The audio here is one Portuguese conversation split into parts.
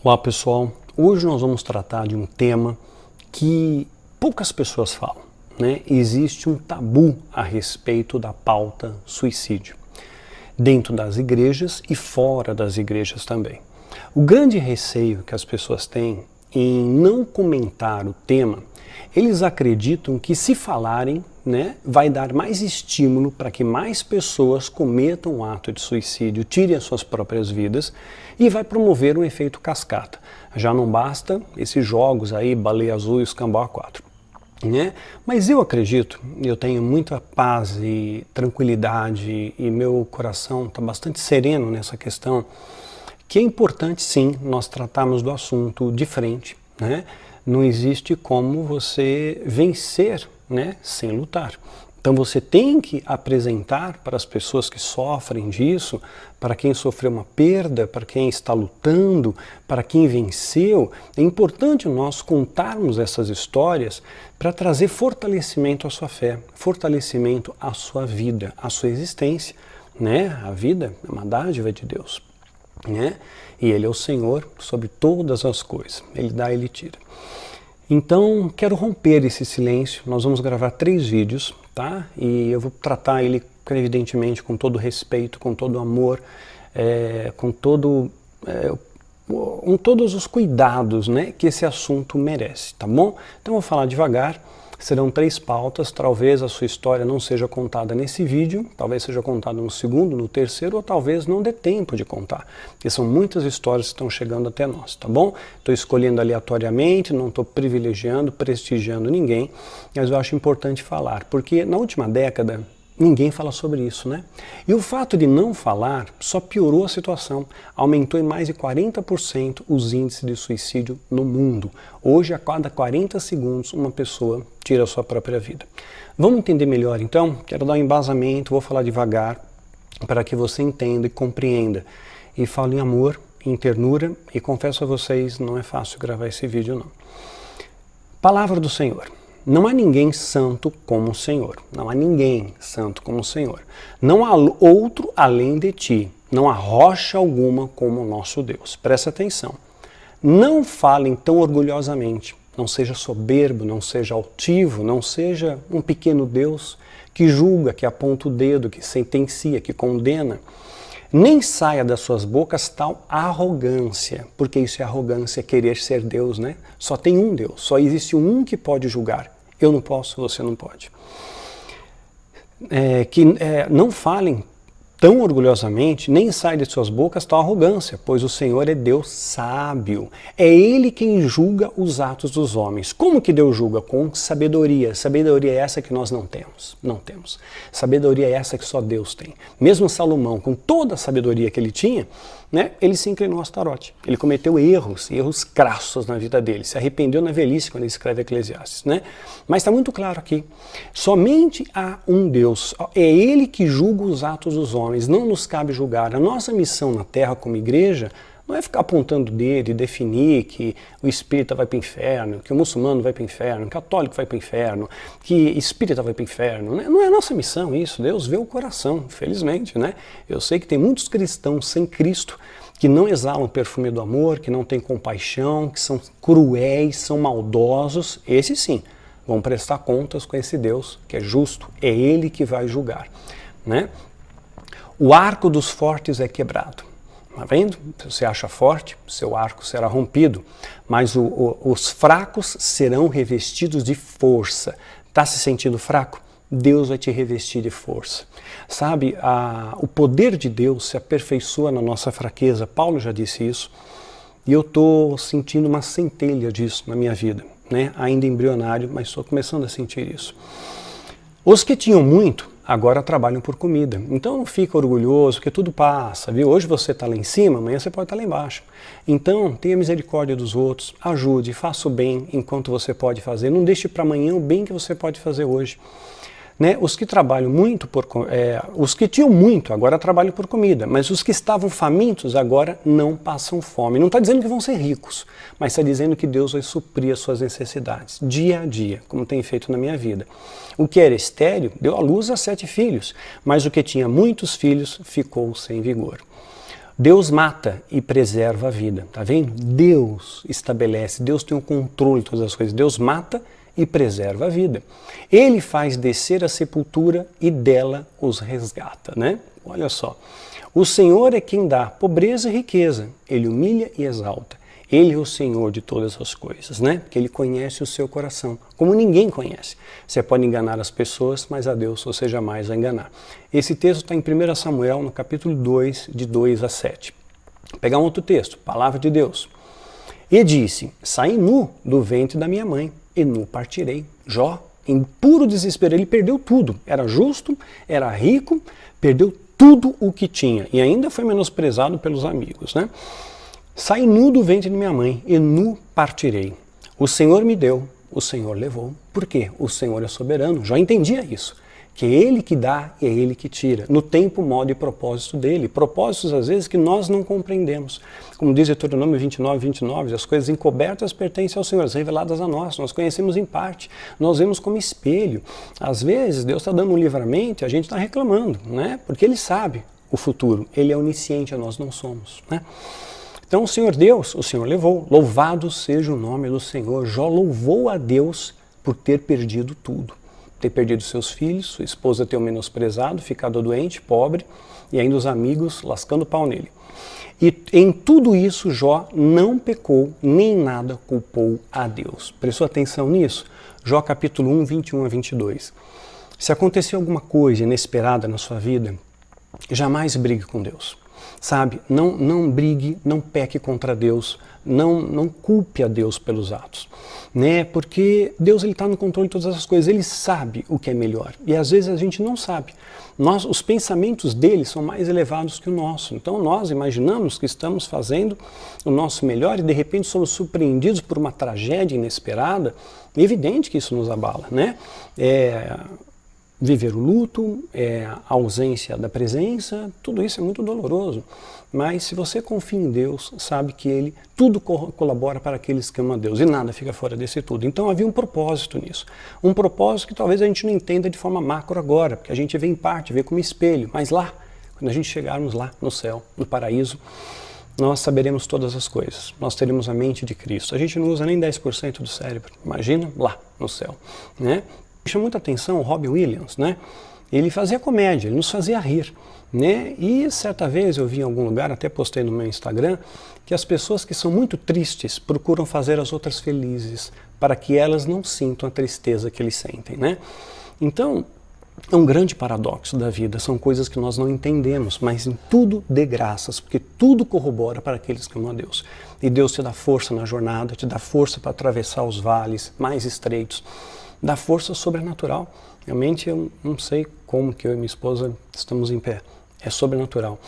Olá pessoal, hoje nós vamos tratar de um tema que poucas pessoas falam, né? Existe um tabu a respeito da pauta suicídio, dentro das igrejas e fora das igrejas também. O grande receio que as pessoas têm em não comentar o tema, eles acreditam que se falarem, né, vai dar mais estímulo para que mais pessoas cometam o ato de suicídio, tirem as suas próprias vidas e vai promover um efeito cascata. Já não basta esses jogos aí, Baleia Azul e Escambau A4. Né? Mas eu acredito, eu tenho muita paz e tranquilidade e meu coração está bastante sereno nessa questão, que é importante sim nós tratarmos do assunto de frente, né? Não existe como você vencer, né, sem lutar. Então você tem que apresentar para as pessoas que sofrem disso, para quem sofreu uma perda, para quem está lutando, para quem venceu. É importante nós contarmos essas histórias para trazer fortalecimento à sua fé, fortalecimento à sua vida, à sua existência, né? A vida é uma dádiva de Deus, né? E Ele é o Senhor sobre todas as coisas. Ele dá, Ele tira. Então, quero romper esse silêncio. Nós vamos gravar 3 vídeos, tá? E eu vou tratar ele, evidentemente, com todo respeito, com todo amor, com todos os cuidados, né, que esse assunto merece, tá bom? Então, eu vou falar devagar. Serão 3 pautas, talvez a sua história não seja contada nesse vídeo, talvez seja contada no segundo, no terceiro, ou talvez não dê tempo de contar, porque são muitas histórias que estão chegando até nós, tá bom? Estou escolhendo aleatoriamente, não estou privilegiando, prestigiando ninguém, mas eu acho importante falar, porque na última década ninguém fala sobre isso, né? E o fato de não falar só piorou a situação, aumentou em mais de 40% os índices de suicídio no mundo. Hoje, a cada 40 segundos, uma pessoa tira a sua própria vida. Vamos entender melhor então? Quero dar um embasamento, vou falar devagar, para que você entenda e compreenda. E falo em amor, em ternura, e confesso a vocês, não é fácil gravar esse vídeo não. Palavra do Senhor. Não há ninguém santo como o Senhor. Não há ninguém santo como o Senhor. Não há outro além de ti. Não há rocha alguma como o nosso Deus. Presta atenção. Não falem tão orgulhosamente. Não seja soberbo, não seja altivo, não seja um pequeno Deus que julga, que aponta o dedo, que sentencia, que condena. Nem saia das suas bocas tal arrogância, porque isso é arrogância, querer ser Deus, né? Só tem um Deus, só existe um que pode julgar. Eu não posso, você não pode. Não falem tão orgulhosamente, nem sai de suas bocas tal arrogância, pois o Senhor é Deus sábio. É Ele quem julga os atos dos homens. Como que Deus julga? Com sabedoria. Sabedoria é essa que nós não temos. Não temos. Sabedoria é essa que só Deus tem. Mesmo Salomão, com toda a sabedoria que ele tinha, né, ele se inclinou a Astarote. Ele cometeu erros crassos na vida dele. Se arrependeu na velhice quando ele escreve Eclesiastes, né? Mas está muito claro aqui. Somente há um Deus. É Ele que julga os atos dos homens. Não nos cabe julgar. A nossa missão na Terra como igreja não é ficar apontando o dedo e definir que o espírita vai para o inferno, que o muçulmano vai para o inferno, que o católico vai para o inferno, que espírita vai para o inferno. Né? Não é a nossa missão isso. Deus vê o coração, felizmente, né? Eu sei que tem muitos cristãos sem Cristo que não exalam o perfume do amor, que não têm compaixão, que são cruéis, são maldosos. Esses sim vão prestar contas com esse Deus que é justo. É Ele que vai julgar, né? O arco dos fortes é quebrado. Está vendo? Se você acha forte, seu arco será rompido, mas os fracos serão revestidos de força. Está se sentindo fraco? Deus vai te revestir de força. Sabe, o poder de Deus se aperfeiçoa na nossa fraqueza. Paulo já disse isso. E eu estou sentindo uma centelha disso na minha vida, né? Ainda embrionário, mas estou começando a sentir isso. Os que tinham muito, agora trabalham por comida. Então não fica orgulhoso, porque tudo passa, viu? Hoje você está lá em cima, amanhã você pode estar lá embaixo. Então tenha misericórdia dos outros, ajude, faça o bem enquanto você pode fazer. Não deixe para amanhã o bem que você pode fazer hoje. Né? Os que trabalham muito, os que tinham muito, agora trabalham por comida, mas os que estavam famintos agora não passam fome. Não está dizendo que vão ser ricos, mas está dizendo que Deus vai suprir as suas necessidades, dia a dia, como tem feito na minha vida. O que era estéril deu à luz a 7 filhos, mas o que tinha muitos filhos ficou sem vigor. Deus mata e preserva a vida, tá vendo? Deus estabelece, Deus tem o controle de todas as coisas. Deus mata e preserva a vida. Ele faz descer a sepultura e dela os resgata, né? Olha só. O Senhor é quem dá pobreza e riqueza. Ele humilha e exalta. Ele é o Senhor de todas as coisas, né? Porque Ele conhece o seu coração, como ninguém conhece. Você pode enganar as pessoas, mas a Deus você jamais vai enganar. Esse texto está em 1 Samuel, no capítulo 2, de 2 a 7. Vou pegar um outro texto, palavra de Deus. E disse, saí nu do ventre da minha mãe, e nu partirei. Jó, em puro desespero, ele perdeu tudo. Era justo, era rico, perdeu tudo o que tinha. E ainda foi menosprezado pelos amigos, né? Saí nu do ventre de minha mãe, e nu partirei. O Senhor me deu, o Senhor levou. Por quê? O Senhor é soberano. Jó entendia isso. Que é Ele que dá e é Ele que tira. No tempo, modo e propósito dele. Propósitos, às vezes, que nós não compreendemos. Como diz Deuteronômio 29, 29, as coisas encobertas pertencem ao Senhor, as reveladas a nós. Nós conhecemos em parte. Nós vemos como espelho. Às vezes, Deus está dando um livramento e a gente está reclamando, né? Porque Ele sabe o futuro. Ele é onisciente, nós não somos, né? Então o Senhor Deus, o Senhor levou. Louvado seja o nome do Senhor. Jó louvou a Deus por ter perdido tudo. Ter perdido seus filhos, sua esposa ter o menosprezado, ficado doente, pobre, e ainda os amigos lascando pau nele. E em tudo isso Jó não pecou, nem nada culpou a Deus. Prestou atenção nisso? Jó capítulo 1, 21 a 22. Se acontecer alguma coisa inesperada na sua vida, jamais brigue com Deus. Sabe, não brigue, não peque contra Deus, não culpe a Deus pelos atos, né? Porque Deus está no controle de todas as coisas, Ele sabe o que é melhor e às vezes a gente não sabe. Os pensamentos dele são mais elevados que o nosso, então nós imaginamos que estamos fazendo o nosso melhor e de repente somos surpreendidos por uma tragédia inesperada. É evidente que isso nos abala, né? Viver o luto, a ausência da presença, tudo isso é muito doloroso. Mas se você confia em Deus, sabe que Ele tudo colabora para aqueles que amam a Deus e nada fica fora desse tudo. Então havia um propósito nisso. Um propósito que talvez a gente não entenda de forma macro agora, porque a gente vê em parte, vê como espelho. Mas lá, quando a gente chegarmos lá no céu, no paraíso, nós saberemos todas as coisas. Nós teremos a mente de Cristo. A gente não usa nem 10% do cérebro. Imagina lá no céu, né? Chama muita atenção o Robin Williams, né? Ele fazia comédia, ele nos fazia rir, né? E certa vez eu vi em algum lugar, até postei no meu Instagram, que as pessoas que são muito tristes procuram fazer as outras felizes, para que elas não sintam a tristeza que eles sentem, né? Então, é um grande paradoxo da vida, são coisas que nós não entendemos, mas em tudo dê graças, porque tudo corrobora para aqueles que amam a Deus. E Deus te dá força na jornada, te dá força para atravessar os vales mais estreitos, dá força sobrenatural. Realmente eu não sei como que eu e minha esposa estamos em pé. É sobrenatural.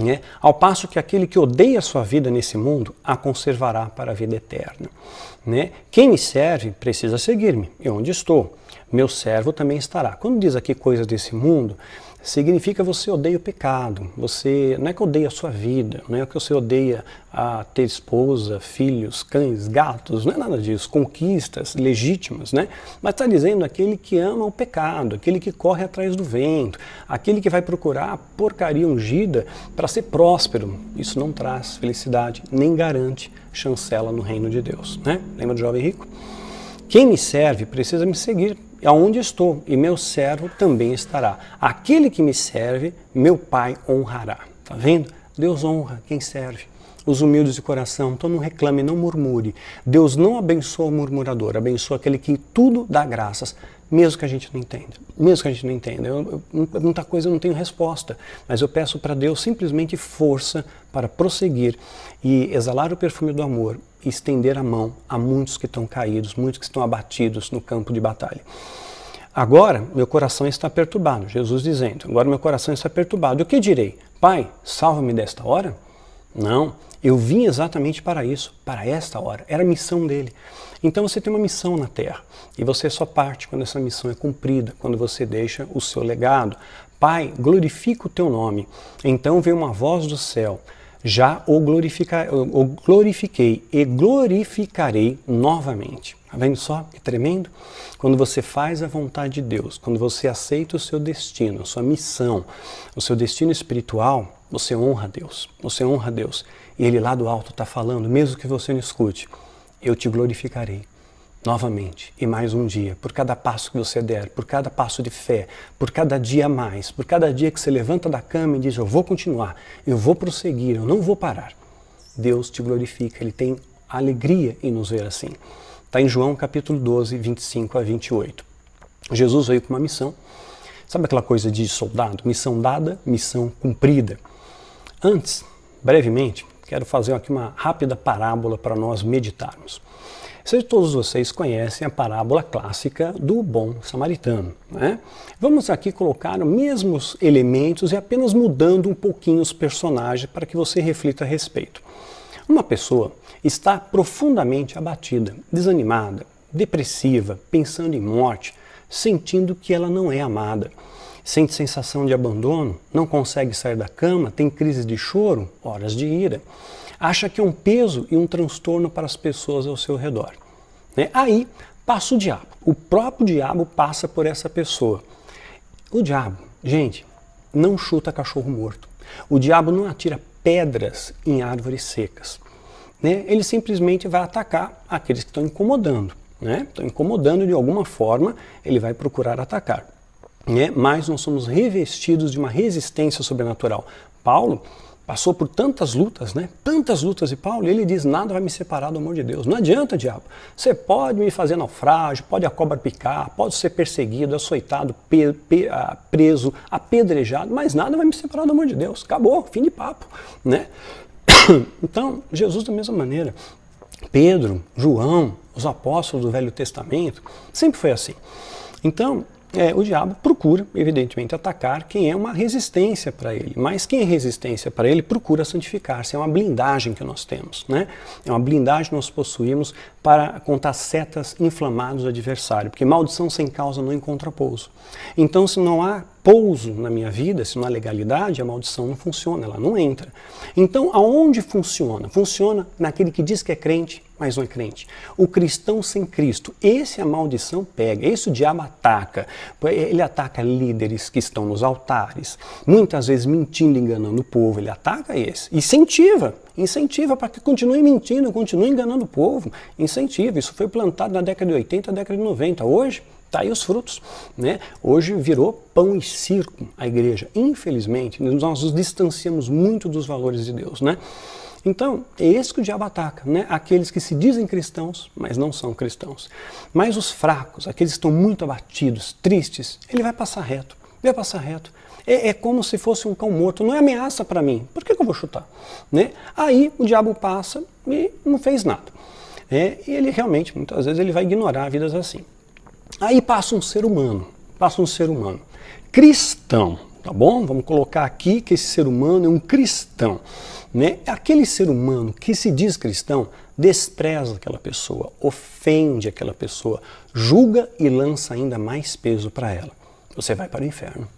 Né? Ao passo que aquele que odeia a sua vida nesse mundo, a conservará para a vida eterna. Né? Quem me serve precisa seguir-me. E onde estou, meu servo também estará. Quando diz aqui coisas desse mundo, significa você odeia o pecado. Você não é que odeia a sua vida, não é que você odeia a ter esposa, filhos, cães, gatos, não é nada disso, conquistas legítimas, né? Mas está dizendo aquele que ama o pecado, aquele que corre atrás do vento, aquele que vai procurar a porcaria ungida para ser próspero. Isso não traz felicidade, nem garante chancela no reino de Deus, né? Lembra do jovem rico? Quem me serve precisa me seguir aonde estou, e meu servo também estará. Aquele que me serve, meu Pai honrará. Tá vendo? Deus honra quem serve. Os humildes de coração, então não reclame, não murmure. Deus não abençoa o murmurador, abençoa aquele que tudo dá graças, mesmo que a gente não entenda. Mesmo que a gente não entenda. Muita coisa eu não tenho resposta, mas eu peço para Deus simplesmente força para prosseguir e exalar o perfume do amor e estender a mão a muitos que estão caídos, muitos que estão abatidos no campo de batalha. Agora meu coração está perturbado, Jesus dizendo, agora meu coração está perturbado. O que direi? Pai, salva-me desta hora? Não, eu vim exatamente para isso, para esta hora, era a missão dele. Então você tem uma missão na terra e você só parte quando essa missão é cumprida, quando você deixa o seu legado. Pai, glorifica o teu nome. Então veio uma voz do céu, Já o glorifiquei e glorificarei novamente. Está vendo só que tremendo? Quando você faz a vontade de Deus, quando você aceita o seu destino, a sua missão, o seu destino espiritual, você honra Deus. Você honra Deus. E Ele lá do alto está falando, mesmo que você não escute, eu te glorificarei novamente e mais um dia, por cada passo que você der, por cada passo de fé, por cada dia a mais, por cada dia que você levanta da cama e diz, eu vou continuar, eu vou prosseguir, eu não vou parar. Deus te glorifica, Ele tem alegria em nos ver assim. Está em João capítulo 12, 25 a 28. Jesus veio com uma missão. Sabe aquela coisa de soldado? Missão dada, missão cumprida. Antes, brevemente, quero fazer aqui uma rápida parábola para nós meditarmos. Sei que todos vocês conhecem a parábola clássica do bom samaritano, né? Vamos aqui colocar os mesmos elementos e apenas mudando um pouquinho os personagens para que você reflita a respeito. Uma pessoa está profundamente abatida, desanimada, depressiva, pensando em morte, sentindo que ela não é amada. Sente sensação de abandono, não consegue sair da cama, tem crises de choro, horas de ira. Acha que é um peso e um transtorno para as pessoas ao seu redor. Né? Aí passa o diabo. O próprio diabo passa por essa pessoa. O diabo, gente, não chuta cachorro morto. O diabo não atira pedras em árvores secas. Né? Ele simplesmente vai atacar aqueles que estão incomodando. Né? Estão incomodando de alguma forma, ele vai procurar atacar. Né? Mas nós somos revestidos de uma resistência sobrenatural. Paulo passou por tantas lutas, né? Tantas lutas, e Paulo, ele diz, nada vai me separar do amor de Deus. Não adianta, diabo. Você pode me fazer naufrágio, pode a cobra picar, pode ser perseguido, açoitado, preso, apedrejado, mas nada vai me separar do amor de Deus. Acabou, fim de papo, né? Então, Jesus da mesma maneira, Pedro, João, os apóstolos do Velho Testamento, sempre foi assim. Então, o diabo procura, evidentemente, atacar quem é uma resistência para ele. Mas quem é resistência para ele procura santificar-se. É uma blindagem que nós temos, né? É uma blindagem que nós possuímos para contar setas inflamadas do adversário. Porque maldição sem causa não encontra pouso. Então, se não há pouso na minha vida, se não há legalidade, a maldição não funciona, ela não entra. Então, aonde funciona? Funciona naquele que diz que é crente, mas não é crente. O cristão sem Cristo, esse a maldição pega, esse o diabo ataca. Ele ataca líderes que estão nos altares, muitas vezes mentindo, enganando o povo, ele ataca esse. Incentiva para que continue mentindo, continue enganando o povo. Incentiva, isso foi plantado na década de 80, década de 90. Hoje, está aí os frutos, né? Hoje virou pão e circo a igreja. Infelizmente, nós nos distanciamos muito dos valores de Deus, né? Então, é esse que o diabo ataca, né? Aqueles que se dizem cristãos, mas não são cristãos. Mas os fracos, aqueles que estão muito abatidos, tristes, ele vai passar reto. Vai passar reto. É como se fosse um cão morto. Não é ameaça para mim. Por que eu vou chutar? Né? Aí o diabo passa e não fez nada. E ele realmente, muitas vezes, ele vai ignorar vidas assim. Aí passa um ser humano. Cristão. Tá bom? Vamos colocar aqui que esse ser humano é um cristão. Né? Aquele ser humano que se diz cristão despreza aquela pessoa, ofende aquela pessoa, julga e lança ainda mais peso para ela. Você vai para o inferno.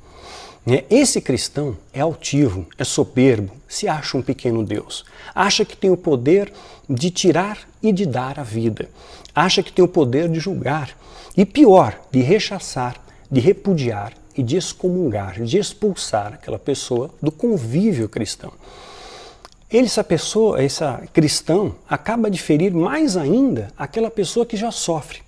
Né? Esse cristão é altivo, é soberbo, se acha um pequeno Deus. Acha que tem o poder de tirar e de dar a vida. Acha que tem o poder de julgar. E pior, de rechaçar, de repudiar e de excomungar, de expulsar aquela pessoa do convívio cristão. Essa cristão, acaba de ferir mais ainda aquela pessoa que já sofre.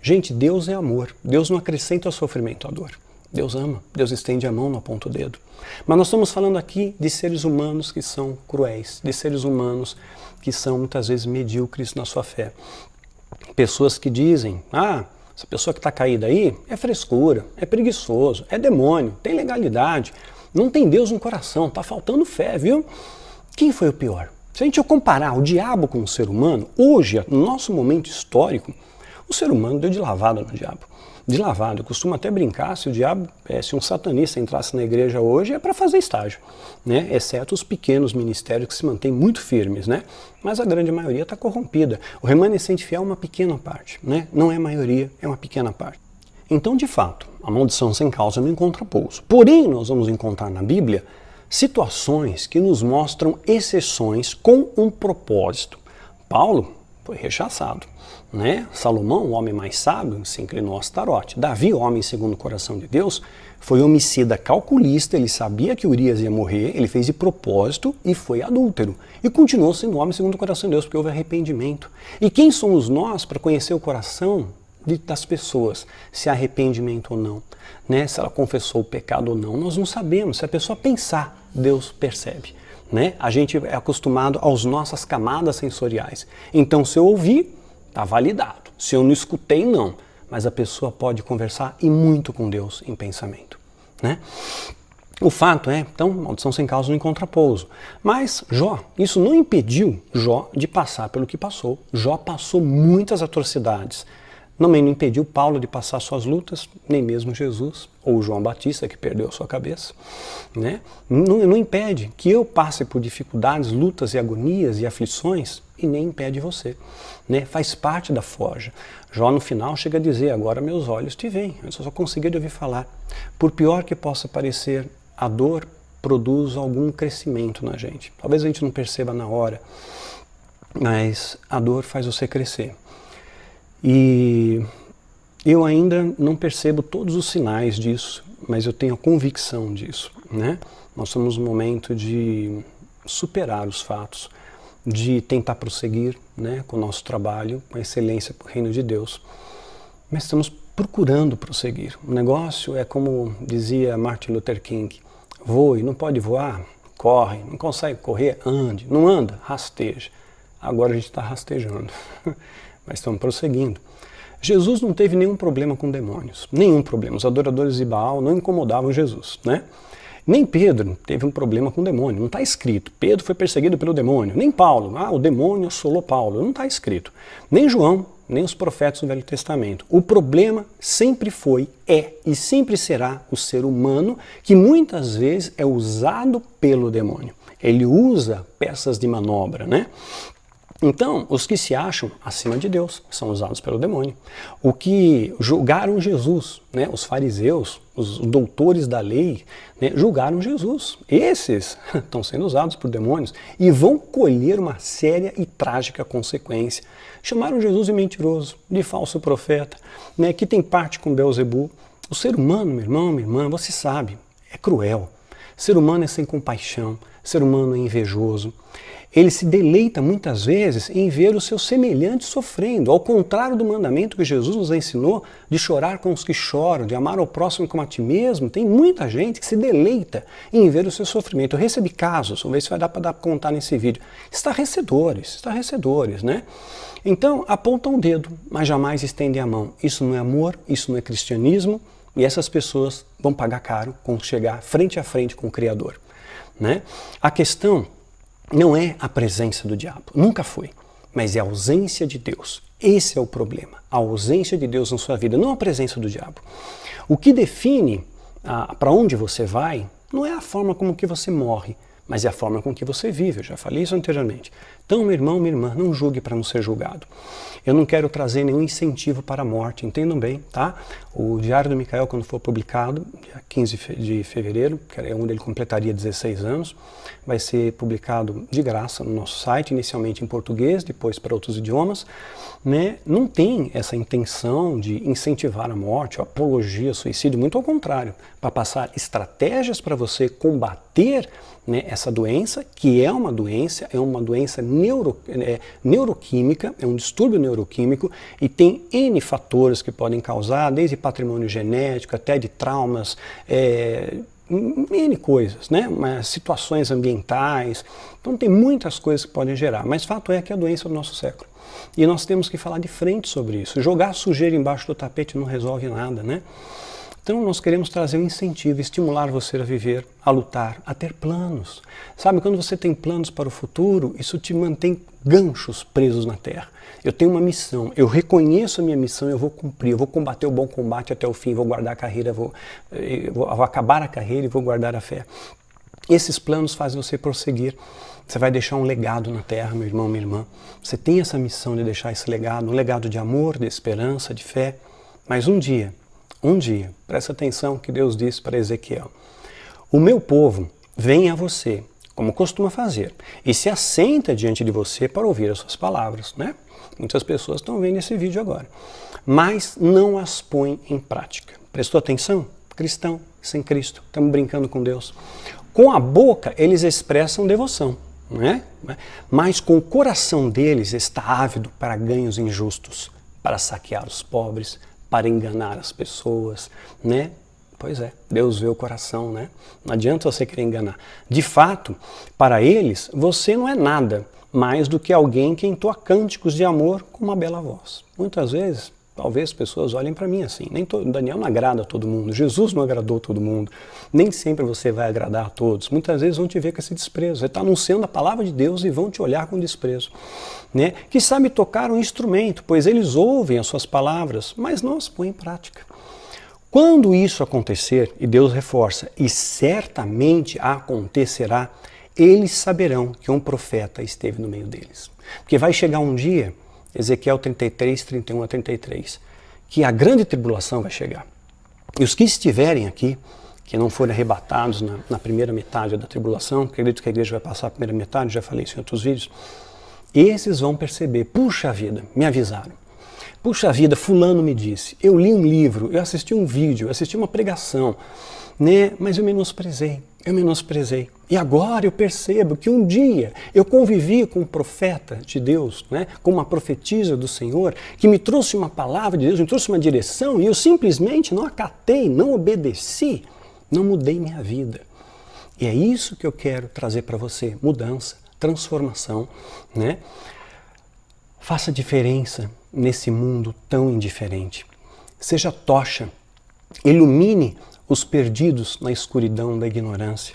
Gente, Deus é amor. Deus não acrescenta sofrimento à dor. Deus ama. Deus estende a mão, não aponta o dedo. Mas nós estamos falando aqui de seres humanos que são cruéis, de seres humanos que são muitas vezes medíocres na sua fé. Pessoas que dizem, essa pessoa que está caída aí é frescura, é preguiçoso, é demônio, tem legalidade, não tem Deus no coração, está faltando fé, viu? Quem foi o pior? Se a gente comparar o diabo com o ser humano, hoje, no nosso momento histórico, o ser humano deu de lavada no diabo. De lavada. Eu costumo até brincar, se o diabo, se um satanista entrasse na igreja hoje, é para fazer estágio, né? Exceto os pequenos ministérios que se mantêm muito firmes, né? Mas a grande maioria está corrompida. O remanescente fiel é uma pequena parte, né? Não é a maioria, é uma pequena parte. Então, de fato, a maldição sem causa não encontra pouso. Porém, nós vamos encontrar na Bíblia situações que nos mostram exceções com um propósito. Paulo foi rechaçado, né? Salomão, o homem mais sábio, se inclinou a Astarote. Davi, o homem segundo o coração de Deus, foi homicida calculista, ele sabia que Urias ia morrer, ele fez de propósito e foi adúltero. E continuou sendo homem segundo o coração de Deus, porque houve arrependimento. E quem somos nós para conhecer o coração das pessoas, se há arrependimento ou não, né? Se ela confessou o pecado ou não? Nós não sabemos. Se a pessoa pensar, Deus percebe. Né? A gente é acostumado às nossas camadas sensoriais. Então, se eu ouvir, está validado. Se eu não escutei, não. Mas a pessoa pode conversar e muito com Deus em pensamento. Né? O fato é, então, maldição sem causa não encontra pouso. Mas Jó, isso não impediu Jó de passar pelo que passou. Jó passou muitas atrocidades. Também não impediu Paulo de passar suas lutas, nem mesmo Jesus, ou João Batista, que perdeu a sua cabeça. Né? Não impede que eu passe por dificuldades, lutas e agonias e aflições, e nem impede você. Né? Faz parte da forja. Jó no final chega a dizer, agora meus olhos te veem, eu só consegui ouvir falar. Por pior que possa parecer, a dor produz algum crescimento na gente. Talvez a gente não perceba na hora, mas a dor faz você crescer. E eu ainda não percebo todos os sinais disso, mas eu tenho a convicção disso. Né? Nós estamos num momento de superar os fatos, de tentar prosseguir, né, com o nosso trabalho, com excelência para o reino de Deus. Mas estamos procurando prosseguir. O negócio é como dizia Martin Luther King, voe, não pode voar? Corre, não consegue correr? Ande, não anda? Rasteja. Agora a gente está rastejando. Mas estamos prosseguindo. Jesus não teve nenhum problema com demônios, nenhum problema. Os adoradores de Baal não incomodavam Jesus, né? Nem Pedro teve um problema com demônio, não está escrito. Pedro foi perseguido pelo demônio. Nem Paulo, o demônio assolou Paulo, não está escrito. Nem João, nem os profetas do Velho Testamento. O problema sempre foi, é e sempre será o ser humano, que muitas vezes é usado pelo demônio. Ele usa peças de manobra, né? Então, os que se acham acima de Deus são usados pelo demônio. O que julgaram Jesus, né, os fariseus, os doutores da lei, né, julgaram Jesus. Esses estão sendo usados por demônios e vão colher uma séria e trágica consequência. Chamaram Jesus de mentiroso, de falso profeta, né, que tem parte com Belzebu. O ser humano, meu irmão, minha irmã, você sabe, é cruel. O ser humano é sem compaixão, o ser humano é invejoso. Ele se deleita muitas vezes em ver os seus semelhantes sofrendo, ao contrário do mandamento que Jesus nos ensinou de chorar com os que choram, de amar ao próximo como a ti mesmo. Tem muita gente que se deleita em ver o seu sofrimento. Eu recebi casos, vamos ver se vai dar para contar nesse vídeo, estarrecedores, né? Então, apontam o dedo, mas jamais estendem a mão. Isso não é amor, isso não é cristianismo, e essas pessoas vão pagar caro quando chegar frente a frente com o Criador. Né? A questão não é a presença do diabo, nunca foi, mas é a ausência de Deus. Esse é o problema, a ausência de Deus na sua vida, não a presença do diabo. O que define para onde você vai não é a forma como que você morre, mas é a forma com que você vive. Eu já falei isso anteriormente. Então, meu irmão, minha irmã, não julgue para não ser julgado. Eu não quero trazer nenhum incentivo para a morte, entendam bem, tá? O Diário do Micael, quando for publicado, dia 15 de fevereiro, que é onde ele completaria 16 anos, vai ser publicado de graça no nosso site, inicialmente em português, depois para outros idiomas, né? Não tem essa intenção de incentivar a morte, ou apologia ao suicídio, muito ao contrário, para passar estratégias para você combater, né, essa doença, que é uma doença neuroquímica, é um distúrbio neuroquímico e tem N fatores que podem causar, desde patrimônio genético até de traumas, N coisas, né? Situações ambientais. Então tem muitas coisas que podem gerar, mas fato é que é a doença do nosso século. E nós temos que falar de frente sobre isso. Jogar sujeira embaixo do tapete não resolve nada, né? Então nós queremos trazer um incentivo, estimular você a viver, a lutar, a ter planos. Sabe, quando você tem planos para o futuro, isso te mantém ganchos presos na terra. Eu tenho uma missão, eu reconheço a minha missão, eu vou cumprir, eu vou combater o bom combate até o fim, vou guardar a carreira, vou acabar a carreira e vou guardar a fé. Esses planos fazem você prosseguir. Você vai deixar um legado na terra, meu irmão, minha irmã. Você tem essa missão de deixar esse legado, um legado de amor, de esperança, de fé. Mas um dia, presta atenção que Deus disse para Ezequiel: o meu povo vem a você, como costuma fazer, e se assenta diante de você para ouvir as suas palavras, né? Muitas pessoas estão vendo esse vídeo agora, mas não as põem em prática. Prestou atenção? Cristão, sem Cristo, estamos brincando com Deus. Com a boca eles expressam devoção, né? Mas com o coração deles está ávido para ganhos injustos, para saquear os pobres, para enganar as pessoas, né? Pois é, Deus vê o coração, né? Não adianta você querer enganar. De fato, para eles, você não é nada mais do que alguém que entoa cânticos de amor com uma bela voz. Muitas vezes, talvez as pessoas olhem para mim assim. Daniel não agrada a todo mundo, Jesus não agradou a todo mundo. Nem sempre você vai agradar a todos. Muitas vezes vão te ver com esse desprezo. Você está anunciando a palavra de Deus e vão te olhar com desprezo. Né? Que sabe tocar um instrumento, pois eles ouvem as suas palavras, mas não as põem em prática. Quando isso acontecer, e Deus reforça, e certamente acontecerá, eles saberão que um profeta esteve no meio deles. Porque vai chegar um dia, Ezequiel 33, 31 a 33, que a grande tribulação vai chegar. E os que estiverem aqui, que não forem arrebatados na primeira metade da tribulação, acredito que a igreja vai passar a primeira metade, já falei isso em outros vídeos, esses vão perceber, puxa vida, me avisaram. Puxa vida, fulano me disse, eu li um livro, eu assisti um vídeo, eu assisti uma pregação, né? Mas eu menosprezei. E agora eu percebo que um dia eu convivi com um profeta de Deus, né? Com uma profetisa do Senhor, que me trouxe uma palavra de Deus, me trouxe uma direção, e eu simplesmente não acatei, não obedeci, não mudei minha vida. E é isso que eu quero trazer para você, mudança, transformação, né? Faça diferença nesse mundo tão indiferente. Seja tocha, ilumine os perdidos na escuridão da ignorância.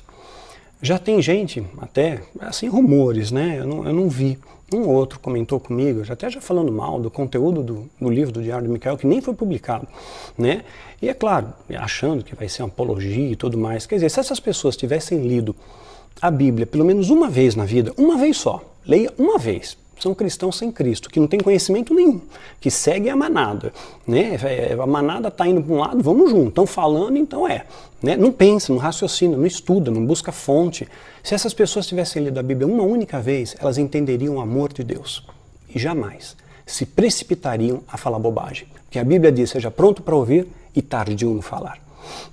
Já tem gente, até assim, rumores, né? Eu não vi. Um ou outro comentou comigo, já falando mal do conteúdo do livro do Diário de Micael, que nem foi publicado, né? E é claro, achando que vai ser uma apologia e tudo mais. Quer dizer, se essas pessoas tivessem lido a Bíblia pelo menos uma vez na vida, uma vez só, leia uma vez. São cristãos sem Cristo, que não tem conhecimento nenhum, que segue a manada, né? A manada está indo para um lado, vamos junto, estão falando, então é. Né? Não pensa, não raciocina, não estuda, não busca fonte. Se essas pessoas tivessem lido a Bíblia uma única vez, elas entenderiam o amor de Deus e jamais se precipitariam a falar bobagem. Porque a Bíblia diz, seja pronto para ouvir e tardio no falar.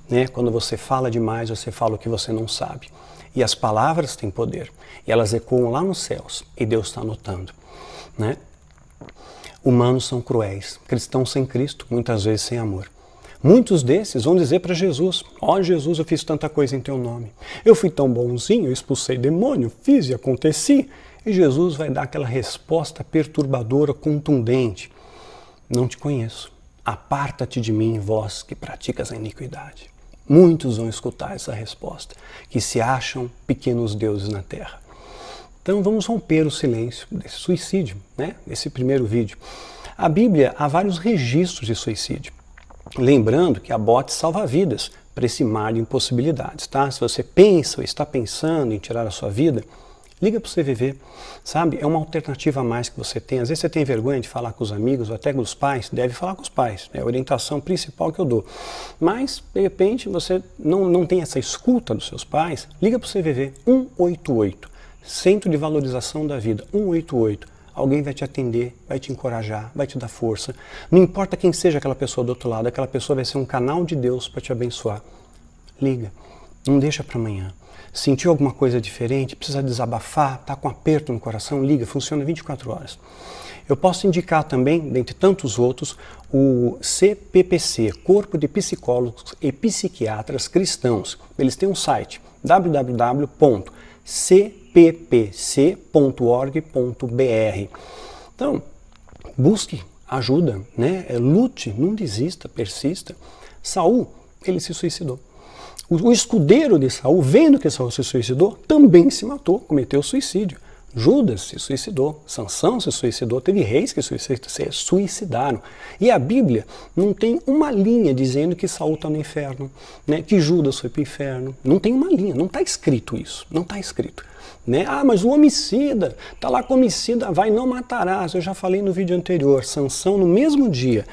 Né? Quando você fala demais, você fala o que você não sabe. E as palavras têm poder, e elas ecoam lá nos céus, e Deus está anotando. Né? Humanos são cruéis, cristãos sem Cristo, muitas vezes sem amor. Muitos desses vão dizer para Jesus, ó Jesus, eu fiz tanta coisa em teu nome. Eu fui tão bonzinho, eu expulsei demônio, fiz e aconteci. E Jesus vai dar aquela resposta perturbadora, contundente. Não te conheço. Aparta-te de mim, vós que praticas a iniquidade. Muitos vão escutar essa resposta, que se acham pequenos deuses na terra. Então vamos romper o silêncio desse suicídio, né? Esse primeiro vídeo. A Bíblia há vários registros de suicídio. Lembrando que a bote salva vidas para esse mar de impossibilidades, tá? Se você pensa ou está pensando em tirar a sua vida, liga para o CVV, sabe? É uma alternativa a mais que você tem. Às vezes você tem vergonha de falar com os amigos ou até com os pais, deve falar com os pais. É a orientação principal que eu dou. Mas, de repente, você não tem essa escuta dos seus pais, liga para o CVV 188, Centro de Valorização da Vida, 188. Alguém vai te atender, vai te encorajar, vai te dar força. Não importa quem seja aquela pessoa do outro lado, aquela pessoa vai ser um canal de Deus para te abençoar. Liga, não deixa para amanhã. Sentiu alguma coisa diferente, precisa desabafar, está com aperto no coração, liga, funciona 24 horas. Eu posso indicar também, dentre tantos outros, o CPPC, Corpo de Psicólogos e Psiquiatras Cristãos. Eles têm um site, www.cppc.org.br. Então, busque ajuda, né? Lute, não desista, persista. Saul, ele se suicidou. O escudeiro de Saul, vendo que Saul se suicidou, também se matou, cometeu suicídio. Judas se suicidou, Sansão se suicidou, teve reis que se suicidaram. E a Bíblia não tem uma linha dizendo que Saul está no inferno, né? Que Judas foi para o inferno. Não tem uma linha, não está escrito isso, não está escrito. Né? Ah, mas o homicida, está lá com o homicida, vai, não matarás. Eu já falei no vídeo anterior, Sansão no mesmo dia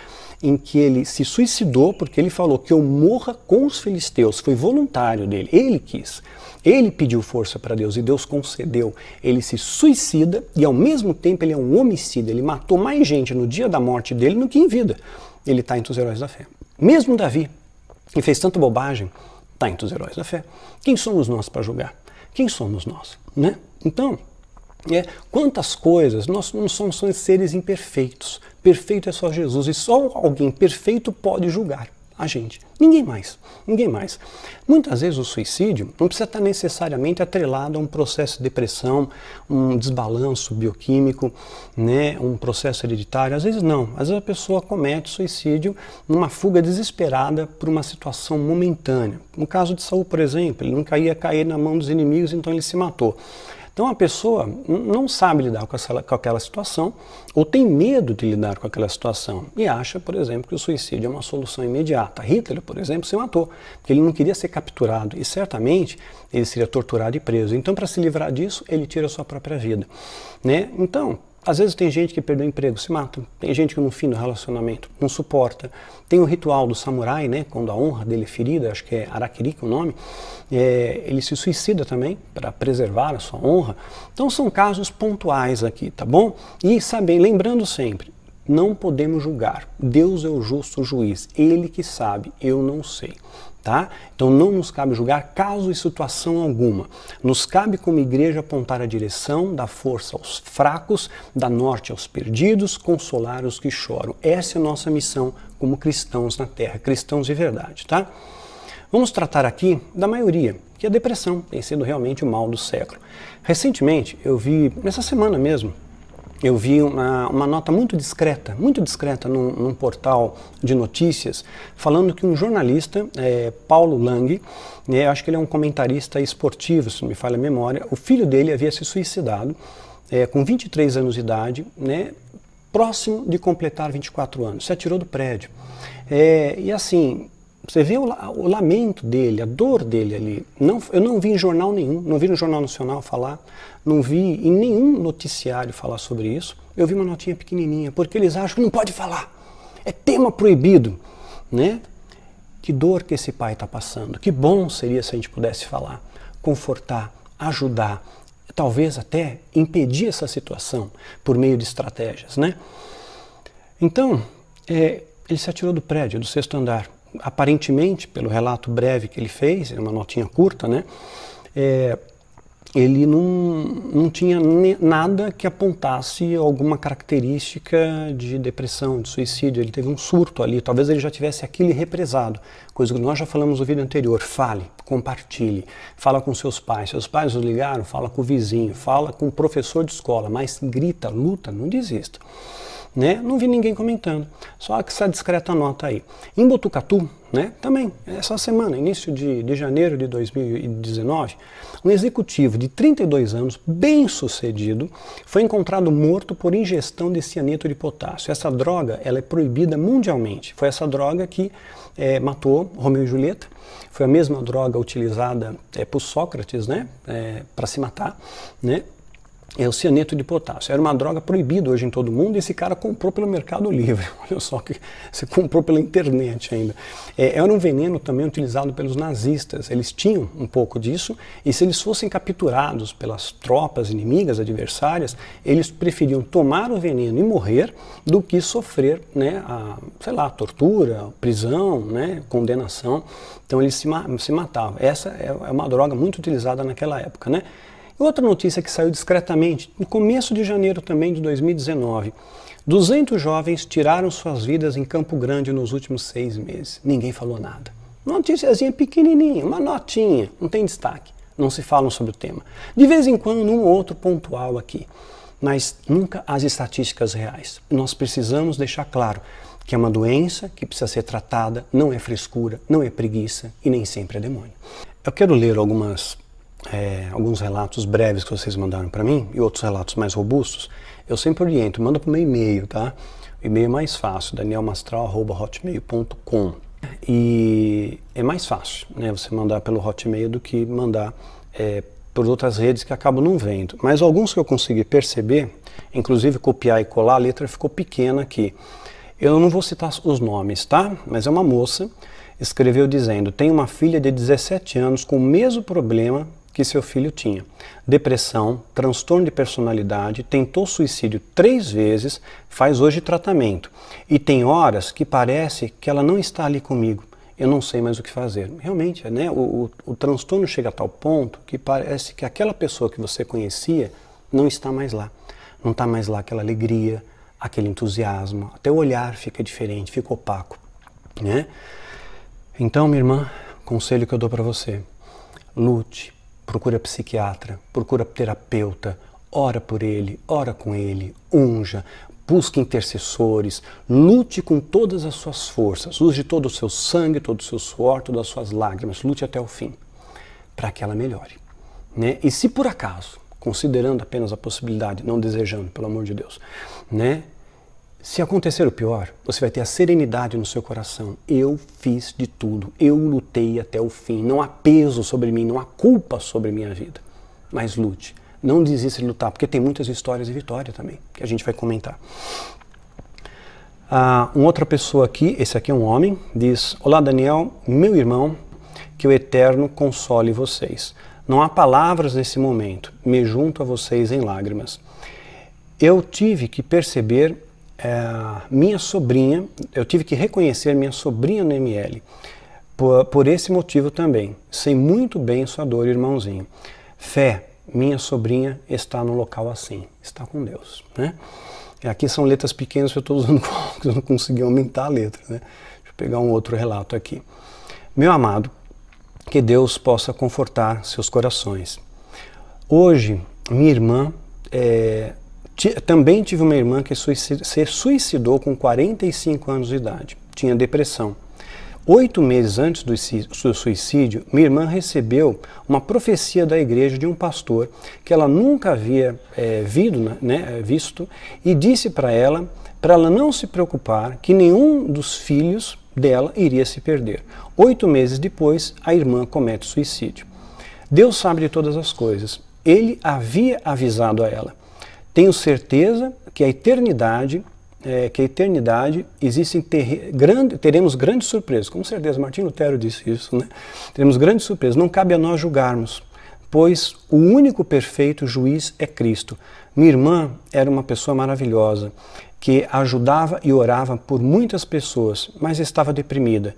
em que ele se suicidou porque ele falou que eu morra com os filisteus. Foi voluntário dele, ele quis. Ele pediu força para Deus e Deus concedeu. Ele se suicida e ao mesmo tempo ele é um homicida. Ele matou mais gente no dia da morte dele do que em vida. Ele está entre os heróis da fé. Mesmo Davi, que fez tanta bobagem, está entre os heróis da fé. Quem somos nós para julgar? Quem somos nós? Né? Então, quantas coisas, nós não somos seres imperfeitos. Perfeito é só Jesus e só alguém perfeito pode julgar a gente. Ninguém mais. Ninguém mais. Muitas vezes o suicídio não precisa estar necessariamente atrelado a um processo de depressão, um desbalanço bioquímico, né, um processo hereditário. Às vezes não. Às vezes a pessoa comete suicídio numa fuga desesperada por uma situação momentânea. No caso de Saul, por exemplo, ele não ia cair na mão dos inimigos, então ele se matou. Então a pessoa não sabe lidar com aquela situação ou tem medo de lidar com aquela situação e acha, por exemplo, que o suicídio é uma solução imediata. Hitler, por exemplo, se matou porque ele não queria ser capturado e certamente ele seria torturado e preso. Então, para se livrar disso, ele tira a sua própria vida, né? Então, às vezes tem gente que perdeu o emprego, se mata. Tem gente que no fim do relacionamento não suporta. Tem o ritual do samurai, né? Quando a honra dele é ferida, acho que é Harakiri que é o nome, ele se suicida também para preservar a sua honra. Então são casos pontuais aqui, tá bom? E lembrando sempre, não podemos julgar. Deus é o justo juiz, Ele que sabe, eu não sei. Tá? Então não nos cabe julgar caso e situação alguma. Nos cabe como igreja apontar a direção, dar força aos fracos, dar norte aos perdidos, consolar os que choram. Essa é a nossa missão como cristãos na terra, cristãos de verdade. Tá? Vamos tratar aqui da maioria, que a depressão tem sido realmente o mal do século. Recentemente, eu vi, nessa semana mesmo, eu vi uma nota muito discreta num portal de notícias, falando que um jornalista, Paulo Lang, acho que ele é um comentarista esportivo, se não me falha a memória, o filho dele havia se suicidado com 23 anos de idade, né, próximo de completar 24 anos, se atirou do prédio. E assim, você vê o lamento dele, a dor dele ali. Eu não vi em jornal nenhum, não vi no Jornal Nacional falar, não vi em nenhum noticiário falar sobre isso. Eu vi uma notinha pequenininha, porque eles acham que não pode falar. É tema proibido, né? Que dor que esse pai está passando. Que bom seria se a gente pudesse falar, confortar, ajudar, talvez até impedir essa situação por meio de estratégias, né? Então, ele se atirou do prédio, do 6º andar. Aparentemente, pelo relato breve que ele fez, uma notinha curta, né, ele não tinha nada que apontasse alguma característica de depressão, de suicídio. Ele teve um surto ali, talvez ele já tivesse aquilo represado, coisa que nós já falamos no vídeo anterior. Fale, compartilhe, fala com seus pais os ligaram, fala com o vizinho, fala com o professor de escola, mas grita, luta, não desista. Né? Não vi ninguém comentando, só essa discreta nota aí. Em Botucatu, né, também, essa semana, início de janeiro de 2019, um executivo de 32 anos, bem sucedido, foi encontrado morto por ingestão de cianeto de potássio. Essa droga, ela é proibida mundialmente. Foi essa droga que matou Romeu e Julieta, foi a mesma droga utilizada por Sócrates, né, para se matar, né? É o cianeto de potássio. Era uma droga proibida hoje em todo mundo e esse cara comprou pelo Mercado Livre. Olha só que você comprou pela internet ainda. Era um veneno também utilizado pelos nazistas. Eles tinham um pouco disso e se eles fossem capturados pelas tropas inimigas, adversárias, eles preferiam tomar o veneno e morrer do que sofrer, né, tortura, prisão, né, condenação. Então eles se matavam. Essa é uma droga muito utilizada naquela época, né? Outra notícia que saiu discretamente, no começo de janeiro também de 2019, 200 jovens tiraram suas vidas em Campo Grande nos últimos 6 meses. Ninguém falou nada. Noticiazinha pequenininha, uma notinha, não tem destaque, não se falam sobre o tema. De vez em quando, um ou outro pontual aqui, mas nunca as estatísticas reais. Nós precisamos deixar claro que é uma doença que precisa ser tratada, não é frescura, não é preguiça e nem sempre é demônio. Eu quero ler alguns relatos breves que vocês mandaram para mim e outros relatos mais robustos. Eu sempre oriento, manda para o meu e-mail, tá? O e-mail é mais fácil, danielmastral@hotmail.com. E é mais fácil, né, você mandar pelo Hotmail do que mandar por outras redes que acabam não vendo. Mas alguns que eu consegui perceber, inclusive copiar e colar, a letra ficou pequena aqui. Eu não vou citar os nomes, tá? Mas é uma moça, escreveu dizendo: tem uma filha de 17 anos com o mesmo problema que seu filho tinha. Depressão, transtorno de personalidade, tentou suicídio 3 vezes, faz hoje tratamento. E tem horas que parece que ela não está ali comigo. Eu não sei mais o que fazer. Realmente, né? O transtorno chega a tal ponto que parece que aquela pessoa que você conhecia não está mais lá. Não está mais lá aquela alegria, aquele entusiasmo. Até o olhar fica diferente, fica opaco, né? Então, minha irmã, conselho que eu dou para você: lute, procura psiquiatra, procura terapeuta, ora por ele, ora com ele, unja, busque intercessores, lute com todas as suas forças, use todo o seu sangue, todo o seu suor, todas as suas lágrimas, lute até o fim, para que ela melhore, né? E se por acaso, considerando apenas a possibilidade, não desejando, pelo amor de Deus, né? Se acontecer o pior, você vai ter a serenidade no seu coração. Eu fiz de tudo, eu lutei até o fim. Não há peso sobre mim, não há culpa sobre minha vida. Mas lute, não desista de lutar, porque tem muitas histórias de vitória também, que a gente vai comentar. Uma outra pessoa aqui, esse aqui é um homem, diz: olá Daniel, meu irmão, que o Eterno console vocês. Não há palavras nesse momento, me junto a vocês em lágrimas. Eu tive que perceber minha sobrinha, eu tive que reconhecer minha sobrinha no ML, por esse motivo também. Sei muito bem sua dor, irmãozinho. Fé, minha sobrinha está no local assim, está com Deus, né? Aqui são letras pequenas que eu estou usando, porque eu não consegui aumentar a letra, né? Deixa eu pegar um outro relato aqui. Meu amado, que Deus possa confortar seus corações. Hoje, minha irmã também tive uma irmã que se suicidou com 45 anos de idade. Tinha depressão. 8 meses antes do suicídio, minha irmã recebeu uma profecia da igreja de um pastor que ela nunca havia visto, e disse para ela não se preocupar, que nenhum dos filhos dela iria se perder. 8 meses depois, a irmã comete suicídio. Deus sabe de todas as coisas. Ele havia avisado a ela. Tenho certeza que a eternidade teremos grandes surpresas. Com certeza, Martinho Lutero disse isso, né? Teremos grandes surpresas. Não cabe a nós julgarmos, pois o único perfeito juiz é Cristo. Minha irmã era uma pessoa maravilhosa, que ajudava e orava por muitas pessoas, mas estava deprimida,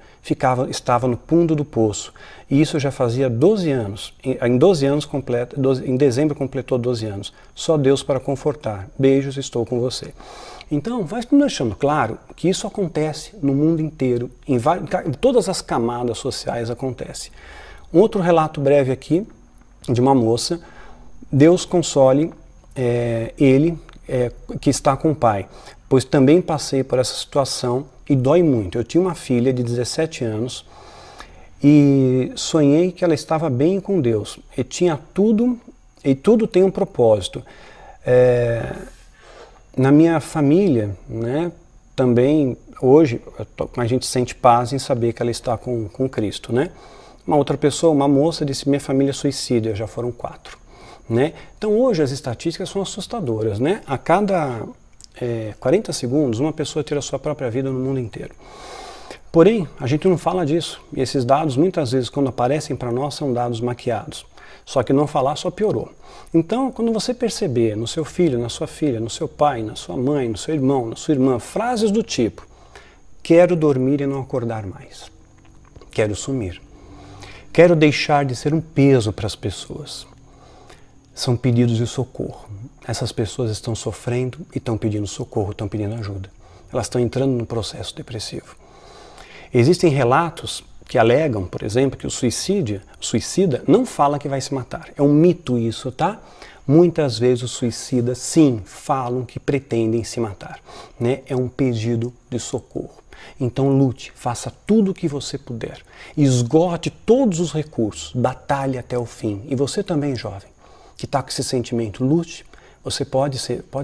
estava no fundo do poço. E isso já fazia 12 anos. Em dezembro completou 12 anos. Só Deus para confortar. Beijos, estou com você. Então, vai me deixando claro que isso acontece no mundo inteiro, em todas as camadas sociais acontece. Um outro relato breve aqui, de uma moça: Deus console ele que está com o pai, pois também passei por essa situação e dói muito. Eu tinha uma filha de 17 anos e sonhei que ela estava bem com Deus. E tinha tudo, e tudo tem um propósito. Na minha família, né, também, hoje, a gente sente paz em saber que ela está com Cristo, né? Uma outra pessoa, uma moça, disse: minha família é suicida, já foram 4. Né? Então hoje as estatísticas são assustadoras, né? A cada 40 segundos uma pessoa tira a sua própria vida no mundo inteiro. Porém, a gente não fala disso, e esses dados muitas vezes quando aparecem para nós são dados maquiados. Só que não falar só piorou. Então, quando você perceber no seu filho, na sua filha, no seu pai, na sua mãe, no seu irmão, na sua irmã, frases do tipo: quero dormir e não acordar mais, quero sumir, quero deixar de ser um peso para as pessoas, são pedidos de socorro. Essas pessoas estão sofrendo e estão pedindo socorro, estão pedindo ajuda. Elas estão entrando no processo depressivo. Existem relatos que alegam, por exemplo, que o suicida não fala que vai se matar. É um mito isso, tá? Muitas vezes os suicidas, sim, falam que pretendem se matar, né? É um pedido de socorro. Então lute, faça tudo o que você puder. Esgote todos os recursos, batalhe até o fim. E você também, jovem, que está com esse sentimento, lute, você pode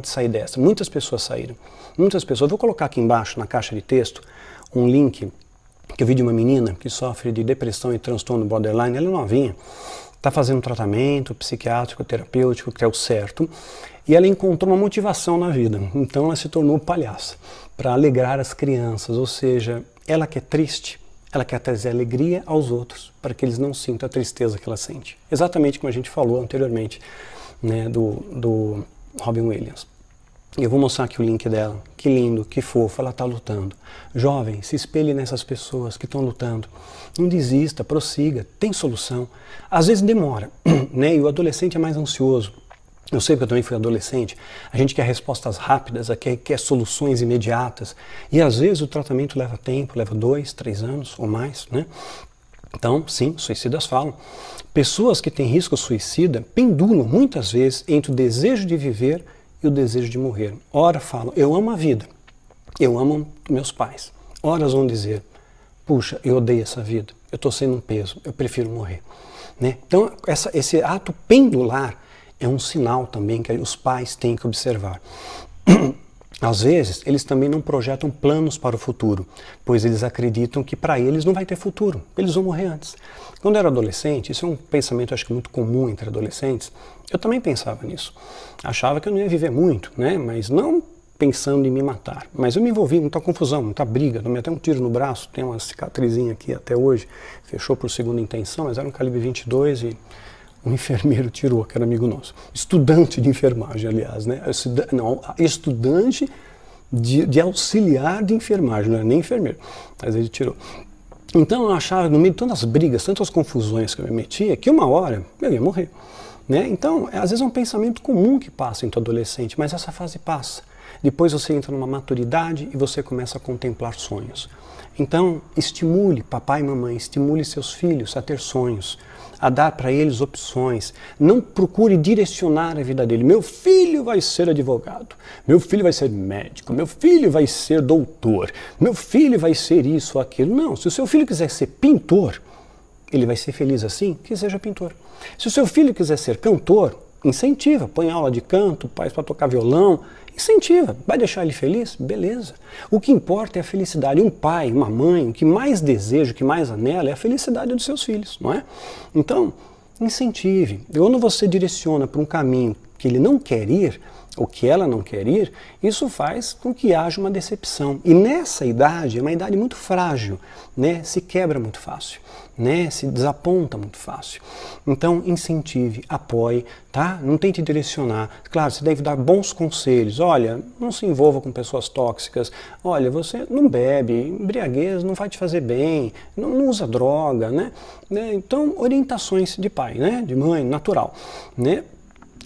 sair dessa. Muitas pessoas saíram. Muitas pessoas. Vou colocar aqui embaixo, na caixa de texto, um link que eu vi de uma menina que sofre de depressão e transtorno borderline. Ela é novinha, está fazendo um tratamento psiquiátrico, terapêutico, que é o certo. e ela encontrou uma motivação na vida. Então ela se tornou palhaça, para alegrar as crianças, ou seja, ela que é triste, ela quer trazer alegria aos outros, para que eles não sintam a tristeza que ela sente. Exatamente como a gente falou anteriormente, né, do Robin Williams. E eu vou mostrar aqui o link dela. Que lindo, que fofo, ela está lutando. Jovem, se espelhe nessas pessoas que estão lutando. Não desista, prossiga, tem solução. Às vezes demora, né? E o adolescente é mais ansioso. Eu sei porque eu também fui adolescente. A gente quer respostas rápidas, quer soluções imediatas. E às vezes o tratamento leva tempo, leva 2, 3 anos ou mais, né? Então, sim, suicidas falam. Pessoas que têm risco suicida pendulam muitas vezes entre o desejo de viver e o desejo de morrer. Ora falam, eu amo a vida, eu amo meus pais. Horas vão dizer, puxa, eu odeio essa vida, eu estou sendo um peso, eu prefiro morrer. Né? Então, esse ato pendular é um sinal também que os pais têm que observar. Às vezes, eles também não projetam planos para o futuro, pois eles acreditam que para eles não vai ter futuro, eles vão morrer antes. Quando eu era adolescente, isso é um pensamento acho que muito comum entre adolescentes, eu também pensava nisso. Achava que eu não ia viver muito, né? Mas não pensando em me matar. Mas eu me envolvi em muita confusão, muita briga, tomei até um tiro no braço, tem uma cicatrizinha aqui até hoje, fechou por segunda intenção, mas era um calibre 22 e um enfermeiro tirou, que era amigo nosso. Estudante de enfermagem, aliás, né? Estudante de auxiliar de enfermagem, não era nem enfermeiro, mas ele tirou. Então eu achava, no meio de tantas brigas, tantas confusões que eu me metia, que uma hora eu ia morrer. Né? Então, às vezes é um pensamento comum que passa entre o adolescente, mas essa fase passa. Depois você entra numa maturidade e você começa a contemplar sonhos. Então, estimule, papai e mamãe, estimule seus filhos a ter sonhos, a dar para eles opções. Não procure direcionar a vida dele. Meu filho vai ser advogado, meu filho vai ser médico, meu filho vai ser doutor, meu filho vai ser isso ou aquilo. Não, se o seu filho quiser ser pintor, ele vai ser feliz assim, que seja pintor. Se o seu filho quiser ser cantor, incentiva, põe aula de canto, faz para tocar violão, incentiva. Vai deixar ele feliz? Beleza. O que importa é a felicidade. Um pai, uma mãe, o que mais deseja, o que mais anela é a felicidade dos seus filhos, não é? Então, incentive. Quando você direciona para um caminho que ele não quer ir, ou que ela não quer ir, isso faz com que haja uma decepção. E nessa idade, é uma idade muito frágil, né? Se quebra muito fácil, né? Se desaponta muito fácil. Então, incentive, apoie, tá? Não tente direcionar. Claro, você deve dar bons conselhos. Olha, não se envolva com pessoas tóxicas. Olha, você não bebe, embriaguez não vai te fazer bem, não usa droga, né? Então, orientações de pai, né? De mãe, natural, né?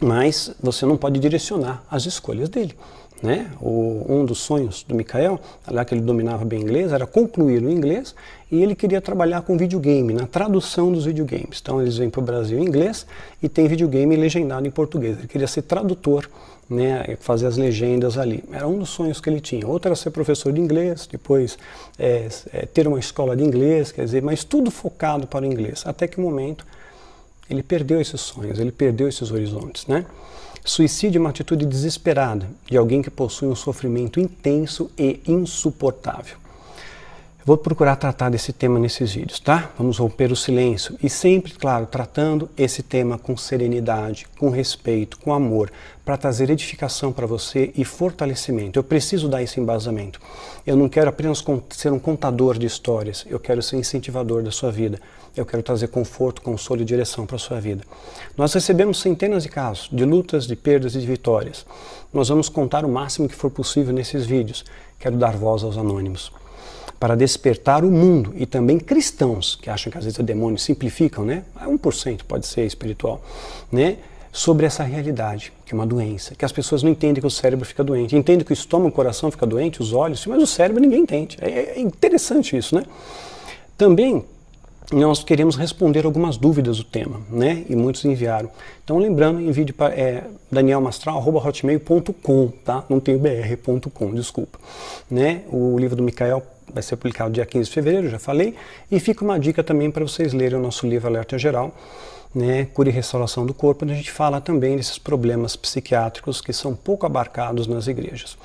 Mas você não pode direcionar as escolhas dele. Né? Um dos sonhos do Michael, lá que ele dominava bem inglês, era concluir o inglês e ele queria trabalhar com videogame, na tradução dos videogames. Então eles vêm para o Brasil em inglês e tem videogame legendado em português. Ele queria ser tradutor, né, fazer as legendas ali. Era um dos sonhos que ele tinha. Outro era ser professor de inglês, depois ter uma escola de inglês, quer dizer, mas tudo focado para o inglês. Até que um momento ele perdeu esses sonhos, ele perdeu esses horizontes, né? Suicídio é uma atitude desesperada de alguém que possui um sofrimento intenso e insuportável. Vou procurar tratar desse tema nesses vídeos, tá? Vamos romper o silêncio e sempre, claro, tratando esse tema com serenidade, com respeito, com amor, para trazer edificação para você e fortalecimento. Eu preciso dar esse embasamento. Eu não quero apenas ser um contador de histórias, eu quero ser incentivador da sua vida. Eu quero trazer conforto, consolo e direção para a sua vida. Nós recebemos centenas de casos, de lutas, de perdas e de vitórias. Nós vamos contar o máximo que for possível nesses vídeos. Quero dar voz aos anônimos. Para despertar o mundo e também cristãos, que acham que às vezes o demônio simplificam, né? 1% pode ser espiritual, né? Sobre essa realidade, que é uma doença, que as pessoas não entendem que o cérebro fica doente. Entendem que o estômago, o coração fica doente, os olhos, mas o cérebro ninguém entende. É interessante isso, né? Também nós queremos responder algumas dúvidas do tema, né? E muitos enviaram. Então, lembrando, envie para danielmastral@hotmail.com, tá? Não tem br.com, desculpa. Né? O livro do Michael vai ser publicado dia 15 de fevereiro, já falei. E fica uma dica também para vocês lerem o nosso livro Alerta Geral, né? Cura e Restauração do Corpo, onde a gente fala também desses problemas psiquiátricos que são pouco abarcados nas igrejas.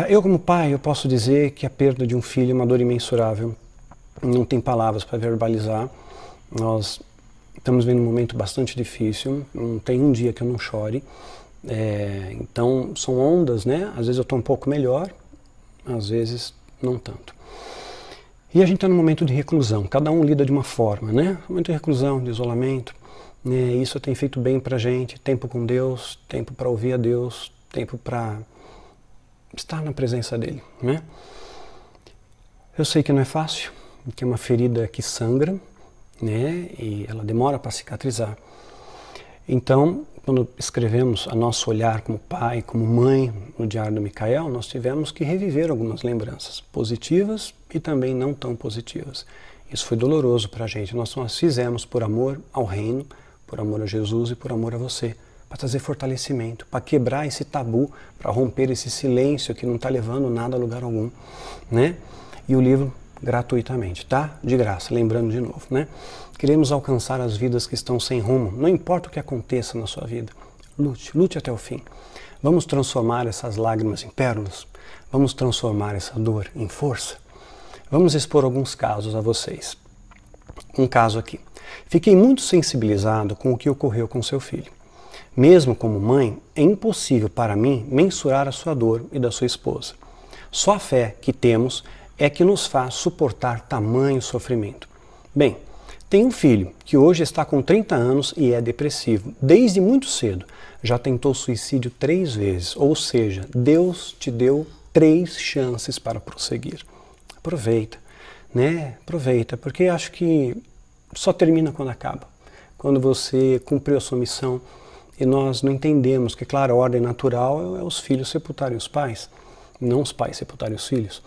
Eu, como pai, eu posso dizer que a perda de um filho é uma dor imensurável. Não tem palavras para verbalizar. Nós estamos vivendo um momento bastante difícil, não tem um dia que eu não chore, Então são ondas, né? Às vezes eu estou um pouco melhor, às vezes não tanto. E a gente está num momento de reclusão, cada um lida de uma forma, né? Momento de reclusão, de isolamento, né? Isso tem feito bem pra gente, tempo com Deus, tempo para ouvir a Deus, tempo para estar na presença dele, né? Eu sei que não é fácil, que é uma ferida que sangra, né? E ela demora para cicatrizar. Então, quando escrevemos a nosso olhar como pai, como mãe, no Diário do Micael, nós tivemos que reviver algumas lembranças positivas e também não tão positivas. Isso foi doloroso para a gente. Nós fizemos por amor ao reino, por amor a Jesus e por amor a você, para trazer fortalecimento, para quebrar esse tabu, para romper esse silêncio que não está levando nada a lugar algum, né? E o livro gratuitamente, tá? De graça, lembrando de novo, né? Queremos alcançar as vidas que estão sem rumo, não importa o que aconteça na sua vida. Lute, lute até o fim. Vamos transformar essas lágrimas em pérolas? Vamos transformar essa dor em força? Vamos expor alguns casos a vocês. Um caso aqui. Fiquei muito sensibilizado com o que ocorreu com seu filho. Mesmo como mãe, é impossível para mim mensurar a sua dor e da sua esposa. Só a fé que temos é que nos faz suportar tamanho sofrimento. Bem, tem um filho que hoje está com 30 anos e é depressivo. Desde muito cedo já tentou suicídio 3 vezes, ou seja, Deus te deu 3 chances para prosseguir. Aproveita, né? Aproveita, porque acho que só termina quando acaba. Quando você cumpriu a sua missão e nós não entendemos que, claro, a ordem natural é os filhos sepultarem os pais, não os pais sepultarem os filhos.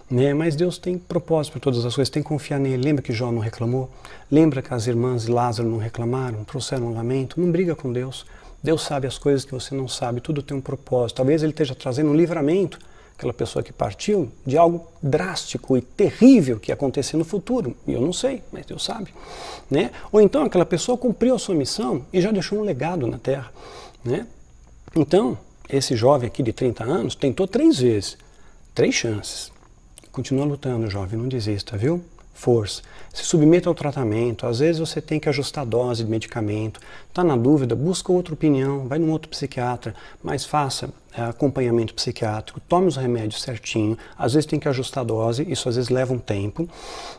Né? Mas Deus tem propósito para todas as coisas, tem que confiar nele. Lembra que Jó não reclamou? Lembra que as irmãs de Lázaro não reclamaram, trouxeram um lamento? Não briga com Deus. Deus sabe as coisas que você não sabe, tudo tem um propósito. Talvez ele esteja trazendo um livramento, aquela pessoa que partiu, de algo drástico e terrível que ia acontecer no futuro. E eu não sei, mas Deus sabe. Né? Ou então aquela pessoa cumpriu a sua missão e já deixou um legado na Terra. Né? Então, esse jovem aqui de 30 anos tentou 3 vezes, 3 chances. Continua lutando, jovem, não desista, viu? Força. Se submeta ao tratamento. Às vezes você tem que ajustar a dose de medicamento. Está na dúvida? Busca outra opinião. Vai num outro psiquiatra. Mas faça acompanhamento psiquiátrico. Tome os remédios certinho. Às vezes tem que ajustar a dose. Isso às vezes leva um tempo.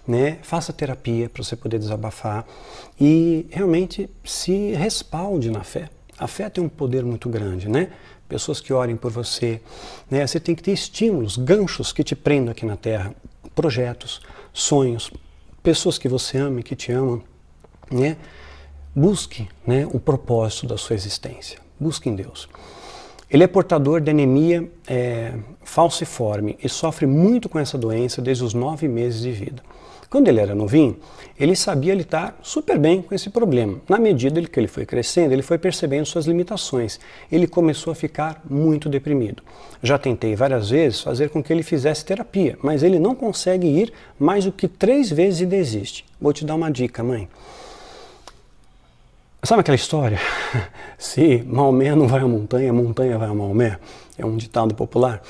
Né? Faça terapia para você poder desabafar. E realmente se respalde na fé. A fé tem um poder muito grande, né? Pessoas que orem por você, né? Você tem que ter estímulos, ganchos que te prendam aqui na Terra, projetos, sonhos, pessoas que você ama e que te amam, né? Busque, né, o propósito da sua existência, busque em Deus. Ele é portador de anemia falciforme e sofre muito com essa doença desde os 9 meses de vida. Quando ele era novinho, ele sabia lidar super bem com esse problema. Na medida que ele foi crescendo, ele foi percebendo suas limitações. Ele começou a ficar muito deprimido. Já tentei várias vezes fazer com que ele fizesse terapia, mas ele não consegue ir mais do que 3 vezes e desiste. Vou te dar uma dica, mãe. Sabe aquela história? Se Maomé não vai à montanha, a montanha vai a Maomé. É um ditado popular.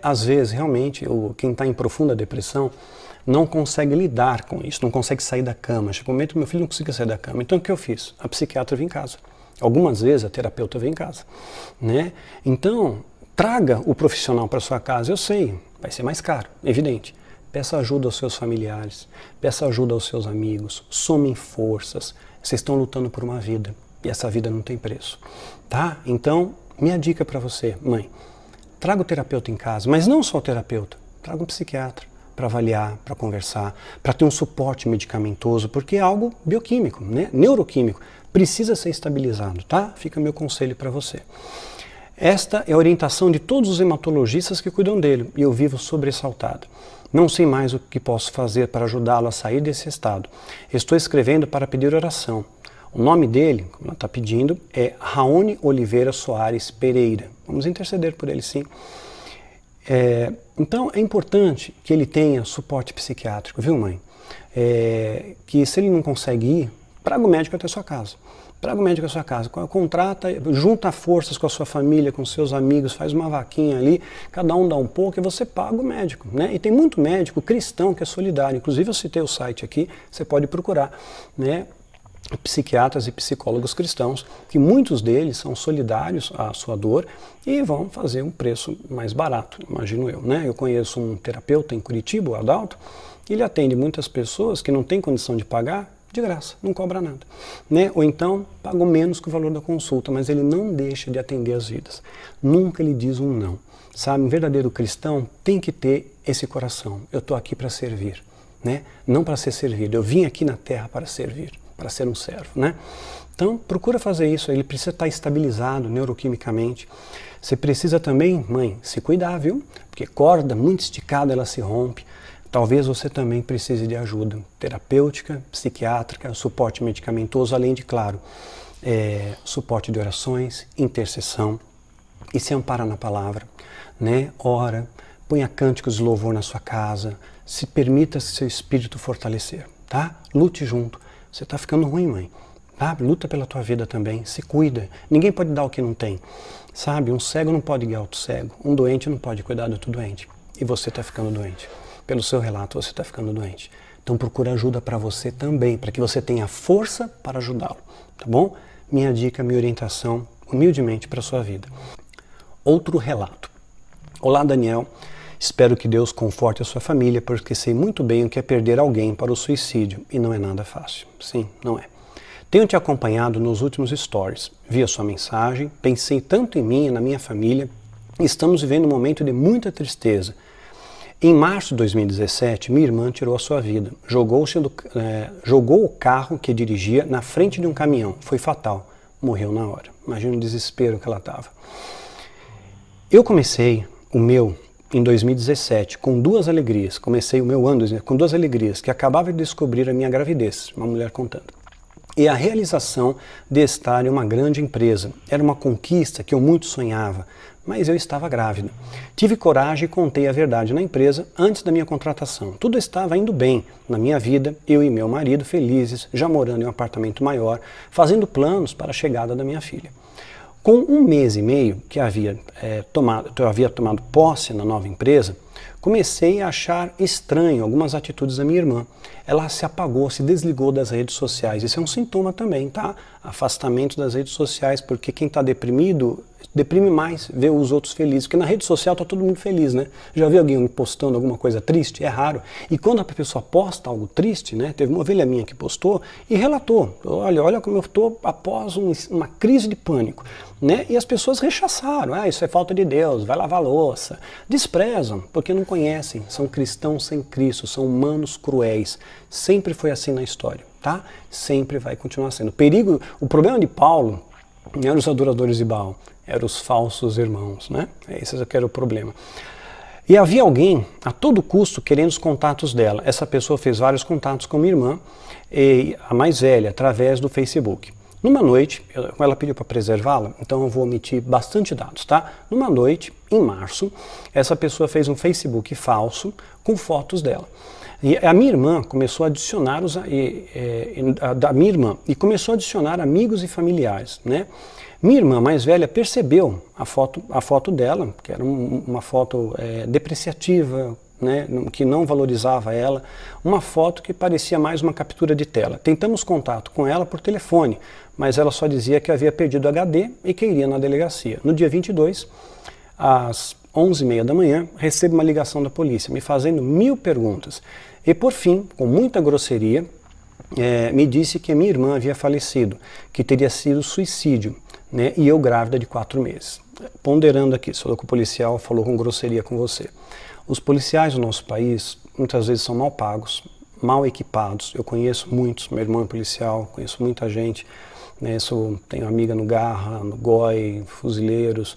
Às vezes, realmente, quem está em profunda depressão não consegue lidar com isso, não consegue sair da cama. Chegou um momento que meu filho não conseguia sair da cama. Então o que eu fiz? A psiquiatra veio em casa. Algumas vezes a terapeuta veio em casa. Né? Então, traga o profissional para sua casa. Eu sei, vai ser mais caro, evidente. Peça ajuda aos seus familiares, peça ajuda aos seus amigos, somem forças. Vocês estão lutando por uma vida e essa vida não tem preço. Tá? Então, minha dica para você, mãe, traga o terapeuta em casa, mas não só o terapeuta, traga um psiquiatra para avaliar, para conversar, para ter um suporte medicamentoso, porque é algo bioquímico, né? Neuroquímico, precisa ser estabilizado, tá? Fica meu conselho para você. Esta é a orientação de todos os hematologistas que cuidam dele e eu vivo sobressaltado. Não sei mais o que posso fazer para ajudá-lo a sair desse estado. Estou escrevendo para pedir oração. O nome dele, como ela está pedindo, é Raoni Oliveira Soares Pereira. Vamos interceder por ele, sim. Então é importante que ele tenha suporte psiquiátrico, viu, mãe? Que se ele não consegue ir, traga o médico até a sua casa. Traga o médico à sua casa, contrata, junta forças com a sua família, com seus amigos, faz uma vaquinha ali, cada um dá um pouco e você paga o médico, né? E tem muito médico cristão que é solidário, inclusive eu citei o site aqui, você pode procurar, né? psiquiatras e psicólogos cristãos, que muitos deles são solidários à sua dor e vão fazer um preço mais barato, imagino eu, né? Eu conheço um terapeuta em Curitiba, o Adalto, ele atende muitas pessoas que não têm condição de pagar de graça, não cobra nada, né? Ou então pagam menos que o valor da consulta, mas ele não deixa de atender as vidas. Nunca lhe diz um não, sabe? Um verdadeiro cristão tem que ter esse coração. Eu estou aqui para servir, né? Não para ser servido. Eu vim aqui na terra para servir, para ser um servo, né? Então, procura fazer isso. Ele precisa estar estabilizado neuroquimicamente. Você precisa também, mãe, se cuidar, viu? Porque corda muito esticada, ela se rompe. Talvez você também precise de ajuda terapêutica, psiquiátrica, suporte medicamentoso, além de, claro, suporte de orações, intercessão. E se ampara na palavra, né? Ora, ponha cânticos de louvor na sua casa, se permita seu espírito fortalecer, tá? Lute junto. Você está ficando ruim, mãe. Tá? Luta pela tua vida também, se cuida. Ninguém pode dar o que não tem. Sabe, um cego não pode guiar outro cego. Um doente não pode cuidar do outro doente. E você está ficando doente. Pelo seu relato, você está ficando doente. Então procura ajuda para você também, para que você tenha força para ajudá-lo. Tá bom? Minha dica, minha orientação, humildemente para a sua vida. Outro relato. Olá, Daniel. Espero que Deus conforte a sua família, porque sei muito bem o que é perder alguém para o suicídio, e não é nada fácil. Sim, não é. Tenho te acompanhado nos últimos stories, vi a sua mensagem, pensei tanto em mim e na minha família, e estamos vivendo um momento de muita tristeza. Em março de 2017, minha irmã tirou a sua vida, jogou o carro que dirigia na frente de um caminhão, foi fatal, morreu na hora. Imagina o desespero que ela estava. Eu comecei o meu em 2017, com duas alegrias. Comecei o meu ano com duas alegrias, que acabava de descobrir a minha gravidez, uma mulher contando. E a realização de estar em uma grande empresa. Era uma conquista que eu muito sonhava, mas eu estava grávida. Tive coragem e contei a verdade na empresa antes da minha contratação. Tudo estava indo bem na minha vida, eu e meu marido felizes, já morando em um apartamento maior, fazendo planos para a chegada da minha filha. Com 1 mês e meio que eu havia tomado posse na nova empresa, comecei a achar estranho algumas atitudes da minha irmã. Ela se apagou, se desligou das redes sociais. Isso é um sintoma também, tá? Afastamento das redes sociais, porque quem está deprimido, deprime mais, vê os outros felizes. Porque na rede social está todo mundo feliz, né? Já viu alguém postando alguma coisa triste? É raro. E quando a pessoa posta algo triste, né? Teve uma ovelha minha que postou e relatou. Olha como eu estou após uma crise de pânico. Né? E as pessoas rechaçaram. Isso é falta de Deus, vai lavar louça. Desprezam, porque não conhecem. São cristãos sem Cristo, são humanos cruéis. Sempre foi assim na história, tá? Sempre vai continuar sendo. O problema de Paulo não eram os adoradores de Baal, eram os falsos irmãos, né? Esse é que era o problema. E havia alguém, a todo custo, querendo os contatos dela. Essa pessoa fez vários contatos com minha irmã, a mais velha, através do Facebook. Numa noite, ela pediu para preservá-la, então eu vou omitir bastante dados, tá? Numa noite, em março, essa pessoa fez um Facebook falso com fotos dela. E a minha irmã começou a adicionar começou a adicionar amigos e familiares, né? Minha irmã mais velha percebeu a foto dela, que era uma foto depreciativa, né, que não valorizava ela, uma foto que parecia mais uma captura de tela. Tentamos contato com ela por telefone, mas ela só dizia que havia perdido o HD e que iria na delegacia. No dia 22, às 11h30 da manhã, recebo uma ligação da polícia, me fazendo 1000 perguntas. E por fim, com muita grosseria, me disse que minha irmã havia falecido, que teria sido suicídio, né, e eu grávida de 4 meses. Ponderando aqui, se o policial falou com grosseria com você. Os policiais do nosso país muitas vezes são mal pagos, mal equipados. Eu conheço muitos, meu irmão é policial, conheço muita gente, né? Tenho amiga no Garra, no GOI, fuzileiros,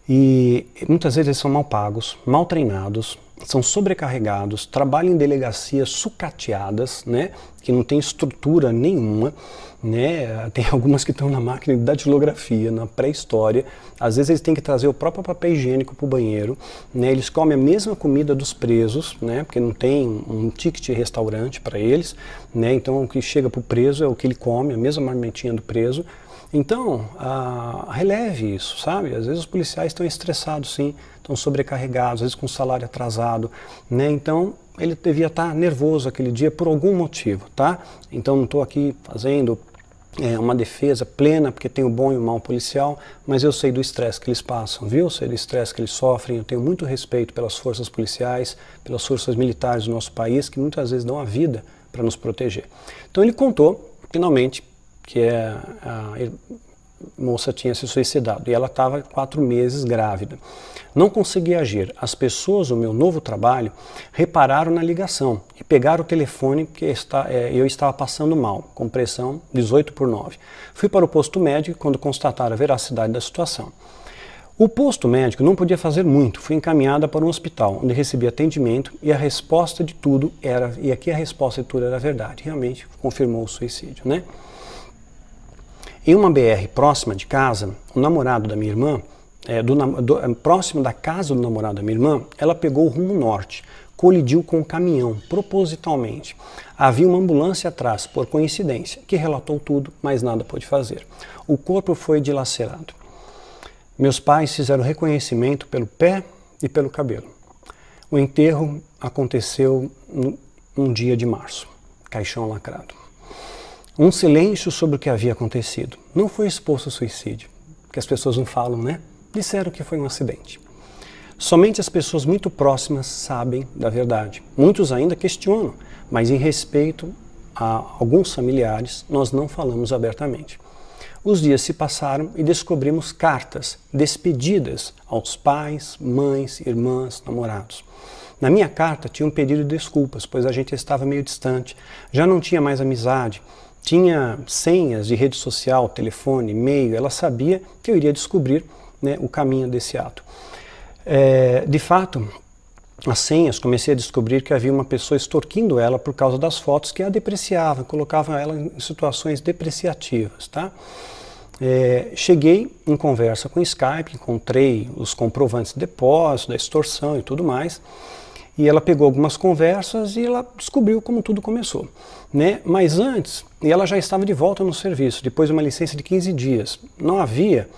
e muitas vezes eles são mal pagos, mal treinados, são sobrecarregados, trabalham em delegacias sucateadas, né? Que não tem estrutura nenhuma, né? Tem algumas que estão na máquina de datilografia, na pré-história. Às vezes eles têm que trazer o próprio papel higiênico para o banheiro, né? Eles comem a mesma comida dos presos, né? Porque não tem um ticket restaurante para eles, né? Então o que chega para o preso é o que ele come, a mesma marmitinha do preso. Então, releve isso, sabe? Às vezes os policiais estão estressados, sim, estão sobrecarregados, às vezes com salário atrasado, né? Então, ele devia estar nervoso aquele dia por algum motivo, tá? Então não estou aqui fazendo uma defesa plena, porque tem o bom e o mau policial, mas eu sei do estresse que eles passam, viu? Eu sei do estresse que eles sofrem, eu tenho muito respeito pelas forças policiais, pelas forças militares do nosso país, que muitas vezes dão a vida para nos proteger. Então ele contou, finalmente, que a moça tinha se suicidado e ela estava 4 meses grávida. Não conseguia agir. As pessoas do meu novo trabalho repararam na ligação e pegaram o telefone porque eu estava passando mal, com pressão 18/9. Fui para o posto médico quando constataram a veracidade da situação. O posto médico não podia fazer muito, fui encaminhada para um hospital, onde recebi atendimento e a resposta de tudo era, e aqui a resposta de tudo era verdade, realmente confirmou o suicídio, né? Em uma BR próxima de casa, o namorado da minha irmã, próximo da casa do namorado da minha irmã, ela pegou o rumo norte, colidiu com o caminhão, propositalmente. Havia uma ambulância atrás, por coincidência, que relatou tudo, mas nada pôde fazer. O corpo foi dilacerado. Meus pais fizeram reconhecimento pelo pé e pelo cabelo. O enterro aconteceu num dia de março, caixão lacrado. Um silêncio sobre o que havia acontecido. Não foi exposto ao suicídio, que as pessoas não falam, né? Disseram que foi um acidente. Somente as pessoas muito próximas sabem da verdade. Muitos ainda questionam, mas em respeito a alguns familiares, nós não falamos abertamente. Os dias se passaram e descobrimos cartas, despedidas aos pais, mães, irmãs, namorados. Na minha carta tinha um pedido de desculpas, pois a gente estava meio distante, já não tinha mais amizade, tinha senhas de rede social, telefone, e-mail, ela sabia que eu iria descobrir, né, o caminho desse ato. De fato, as senhas, comecei a descobrir que havia uma pessoa extorquindo ela por causa das fotos que a depreciava, colocava ela em situações depreciativas, tá? Cheguei em conversa com o Skype, encontrei os comprovantes de depósito, da extorsão e tudo mais, e ela pegou algumas conversas e ela descobriu como tudo começou, né? Mas antes, ela já estava de volta no serviço, depois de uma licença de 15 dias. Não havia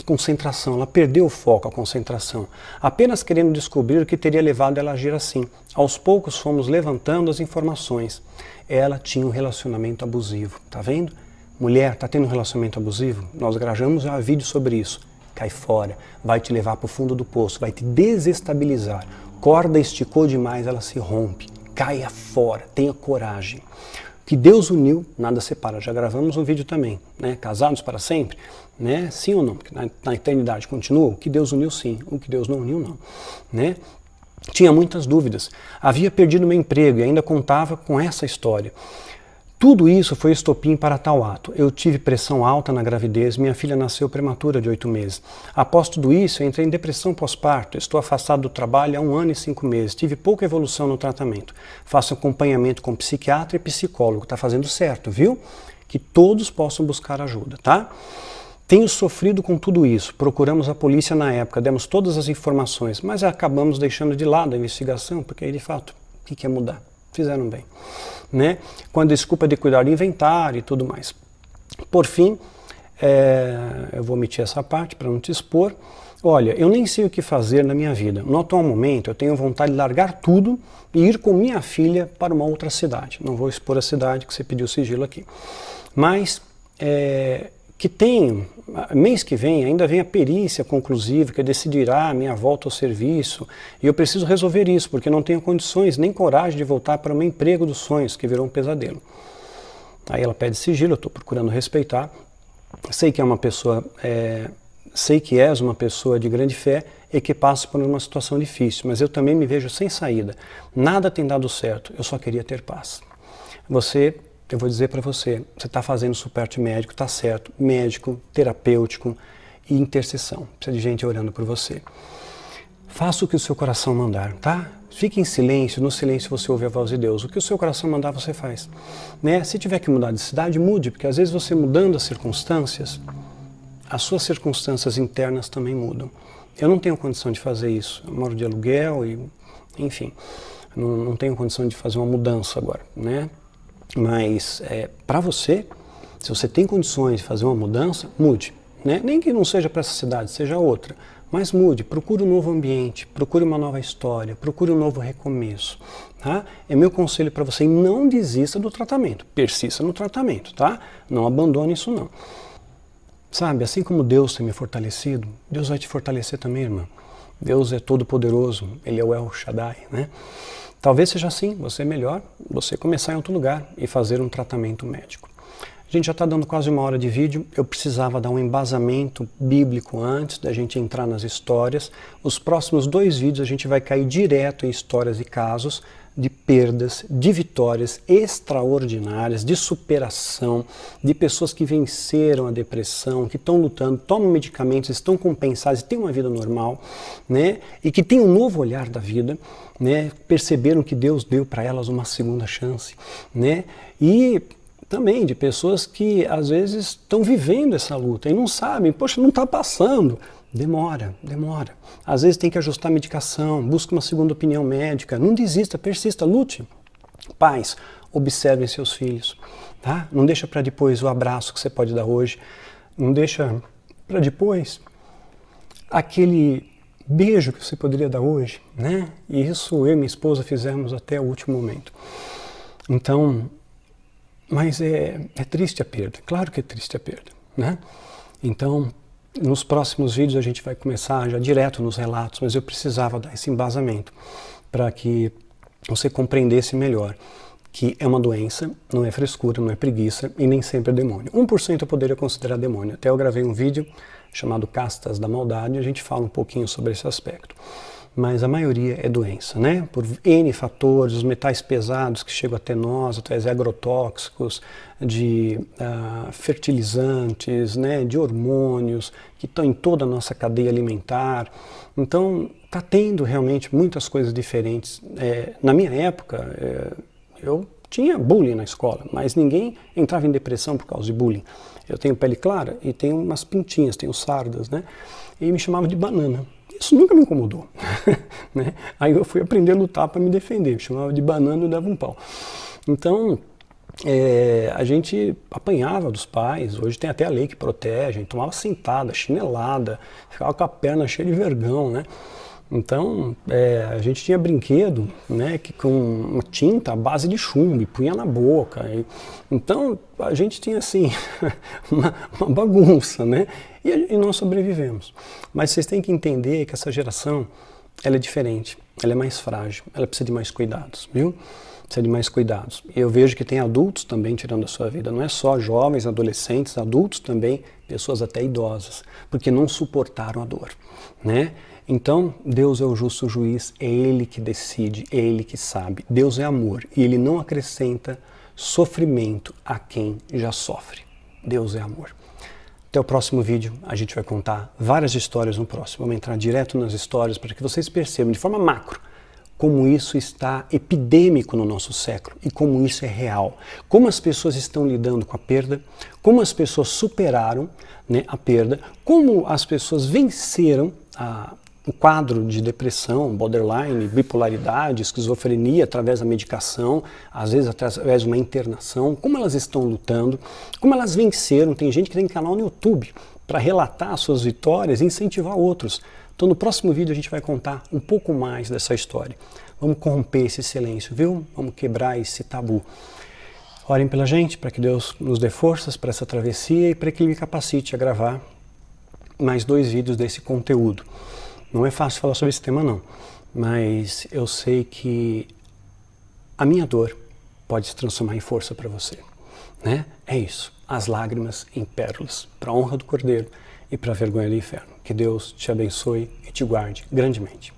concentração, ela perdeu o foco, a concentração, apenas querendo descobrir o que teria levado ela a agir assim. Aos poucos fomos levantando as informações. Ela tinha um relacionamento abusivo, tá vendo? Mulher, tá tendo um relacionamento abusivo? Nós gravamos um vídeo sobre isso. Cai fora, vai te levar para o fundo do poço, vai te desestabilizar. Corda esticou demais, ela se rompe. Caia fora, tenha coragem. O que Deus uniu, nada separa. Já gravamos um vídeo também, né? Casados para sempre, né? Sim ou não? Porque na eternidade continua. O que Deus uniu, sim. O que Deus não uniu, não, né? Tinha muitas dúvidas. Havia perdido meu emprego e ainda contava com essa história. Tudo isso foi estopim para tal ato. Eu tive pressão alta na gravidez, minha filha nasceu prematura de 8 meses. Após tudo isso, eu entrei em depressão pós-parto, estou afastado do trabalho há 1 ano e 5 meses, tive pouca evolução no tratamento. Faço acompanhamento com psiquiatra e psicólogo, está fazendo certo, viu? Que todos possam buscar ajuda, tá? Tenho sofrido com tudo isso, procuramos a polícia na época, demos todas as informações, mas acabamos deixando de lado a investigação, porque aí de fato, o que é mudar? Fizeram bem, né? Com a desculpa de cuidar do inventário e tudo mais. Por fim, eu vou omitir essa parte para não te expor. Olha, eu nem sei o que fazer na minha vida. No atual momento, eu tenho vontade de largar tudo e ir com minha filha para uma outra cidade. Não vou expor a cidade que você pediu sigilo aqui. Mas, que tenho, mês que vem, ainda vem a perícia conclusiva que decidirá a minha volta ao serviço e eu preciso resolver isso porque não tenho condições nem coragem de voltar para o meu emprego dos sonhos que virou um pesadelo. Aí ela pede sigilo, eu estou procurando respeitar. Sei que é uma pessoa, sei que és uma pessoa de grande fé e que passa por uma situação difícil, mas eu também me vejo sem saída. Nada tem dado certo, eu só queria ter paz. Eu vou dizer para você, você está fazendo suporte médico, está certo, médico, terapêutico e intercessão. Precisa de gente orando por você. Faça o que o seu coração mandar, tá? Fique em silêncio, no silêncio você ouve a voz de Deus. O que o seu coração mandar, você faz. Né? Se tiver que mudar de cidade, mude, porque às vezes você mudando as circunstâncias, as suas circunstâncias internas também mudam. Eu não tenho condição de fazer isso. Eu moro de aluguel e, enfim, não tenho condição de fazer uma mudança agora, né? Mas para você, se você tem condições de fazer uma mudança, mude. Né? Nem que não seja para essa cidade, seja outra. mas mude, procure um novo ambiente, procure uma nova história, procure um novo recomeço. Tá? É meu conselho para você, não desista do tratamento, persista no tratamento, tá? Não abandone isso não. Sabe, assim como Deus tem me fortalecido, Deus vai te fortalecer também, irmã. Deus é todo poderoso, Ele é o El Shaddai, né? Talvez seja assim, você é melhor, você começar em outro lugar e fazer um tratamento médico. A gente já está dando quase 1 hora de vídeo, eu precisava dar um embasamento bíblico antes da gente entrar nas histórias. Os próximos 2 vídeos a gente vai cair direto em histórias e casos de perdas, de vitórias extraordinárias, de superação, de pessoas que venceram a depressão, que estão lutando, tomam medicamentos, estão compensadas, têm uma vida normal, né? E que têm um novo olhar da vida, né? Perceberam que Deus deu para elas uma segunda chance, né? E também de pessoas que às vezes estão vivendo essa luta e não sabem, poxa, não está passando. Demora. Às vezes tem que ajustar a medicação, busca uma segunda opinião médica, não desista, persista, lute. Pais, observem seus filhos, tá? Não deixa para depois o abraço que você pode dar hoje, não deixa para depois aquele beijo que você poderia dar hoje, né? E isso eu e minha esposa fizemos até o último momento. Então, mas é triste a perda, claro que é triste a perda, né? Então, nos próximos vídeos a gente vai começar já direto nos relatos, mas eu precisava dar esse embasamento para que você compreendesse melhor que é uma doença, não é frescura, não é preguiça e nem sempre é demônio. 1% eu poderia considerar demônio. Até eu gravei um vídeo chamado Castas da Maldade, a gente fala um pouquinho sobre esse aspecto. Mas a maioria é doença, né? Por N fatores, os metais pesados que chegam até nós, através de agrotóxicos, de fertilizantes, né? De hormônios, que estão em toda a nossa cadeia alimentar. Então, está tendo realmente muitas coisas diferentes. Na minha época, eu tinha bullying na escola, mas ninguém entrava em depressão por causa de bullying. Eu tenho pele clara e tenho umas pintinhas, tenho sardas, né? E me chamavam de banana. Isso nunca me incomodou, né? Aí eu fui aprender a lutar para me defender, me chamava de banana e dava um pau. Então, a gente apanhava dos pais, hoje tem até a lei que protege, a gente tomava sentada, chinelada, ficava com a perna cheia de vergão, né? Então, a gente tinha brinquedo, né, que com uma tinta à base de chumbo, e punha na boca. Então, a gente tinha, assim, uma bagunça, né? E nós sobrevivemos. Mas vocês têm que entender que essa geração, ela é diferente, ela é mais frágil, ela precisa de mais cuidados, viu? Precisa de mais cuidados. E eu vejo que tem adultos também tirando a sua vida, não é só jovens, adolescentes, adultos também, pessoas até idosas, porque não suportaram a dor, né? Então, Deus é o justo juiz, é Ele que decide, é Ele que sabe. Deus é amor e Ele não acrescenta sofrimento a quem já sofre. Deus é amor. Até o próximo vídeo, a gente vai contar várias histórias no próximo. Vamos entrar direto nas histórias para que vocês percebam de forma macro como isso está epidêmico no nosso século e como isso é real. Como as pessoas estão lidando com a perda, como as pessoas superaram, né, a perda, como as pessoas venceram o quadro de depressão, borderline, bipolaridade, esquizofrenia através da medicação, às vezes através de uma internação, como elas estão lutando, como elas venceram. Tem gente que tem canal no YouTube para relatar as suas vitórias e incentivar outros. Então no próximo vídeo a gente vai contar um pouco mais dessa história. Vamos corromper esse silêncio, viu? Vamos quebrar esse tabu. Orem pela gente para que Deus nos dê forças para essa travessia e para que Ele me capacite a gravar mais 2 vídeos desse conteúdo. Não é fácil falar sobre esse tema não, mas eu sei que a minha dor pode se transformar em força para você, né? É isso, as lágrimas em pérolas, para a honra do Cordeiro e para a vergonha do inferno. Que Deus te abençoe e te guarde grandemente.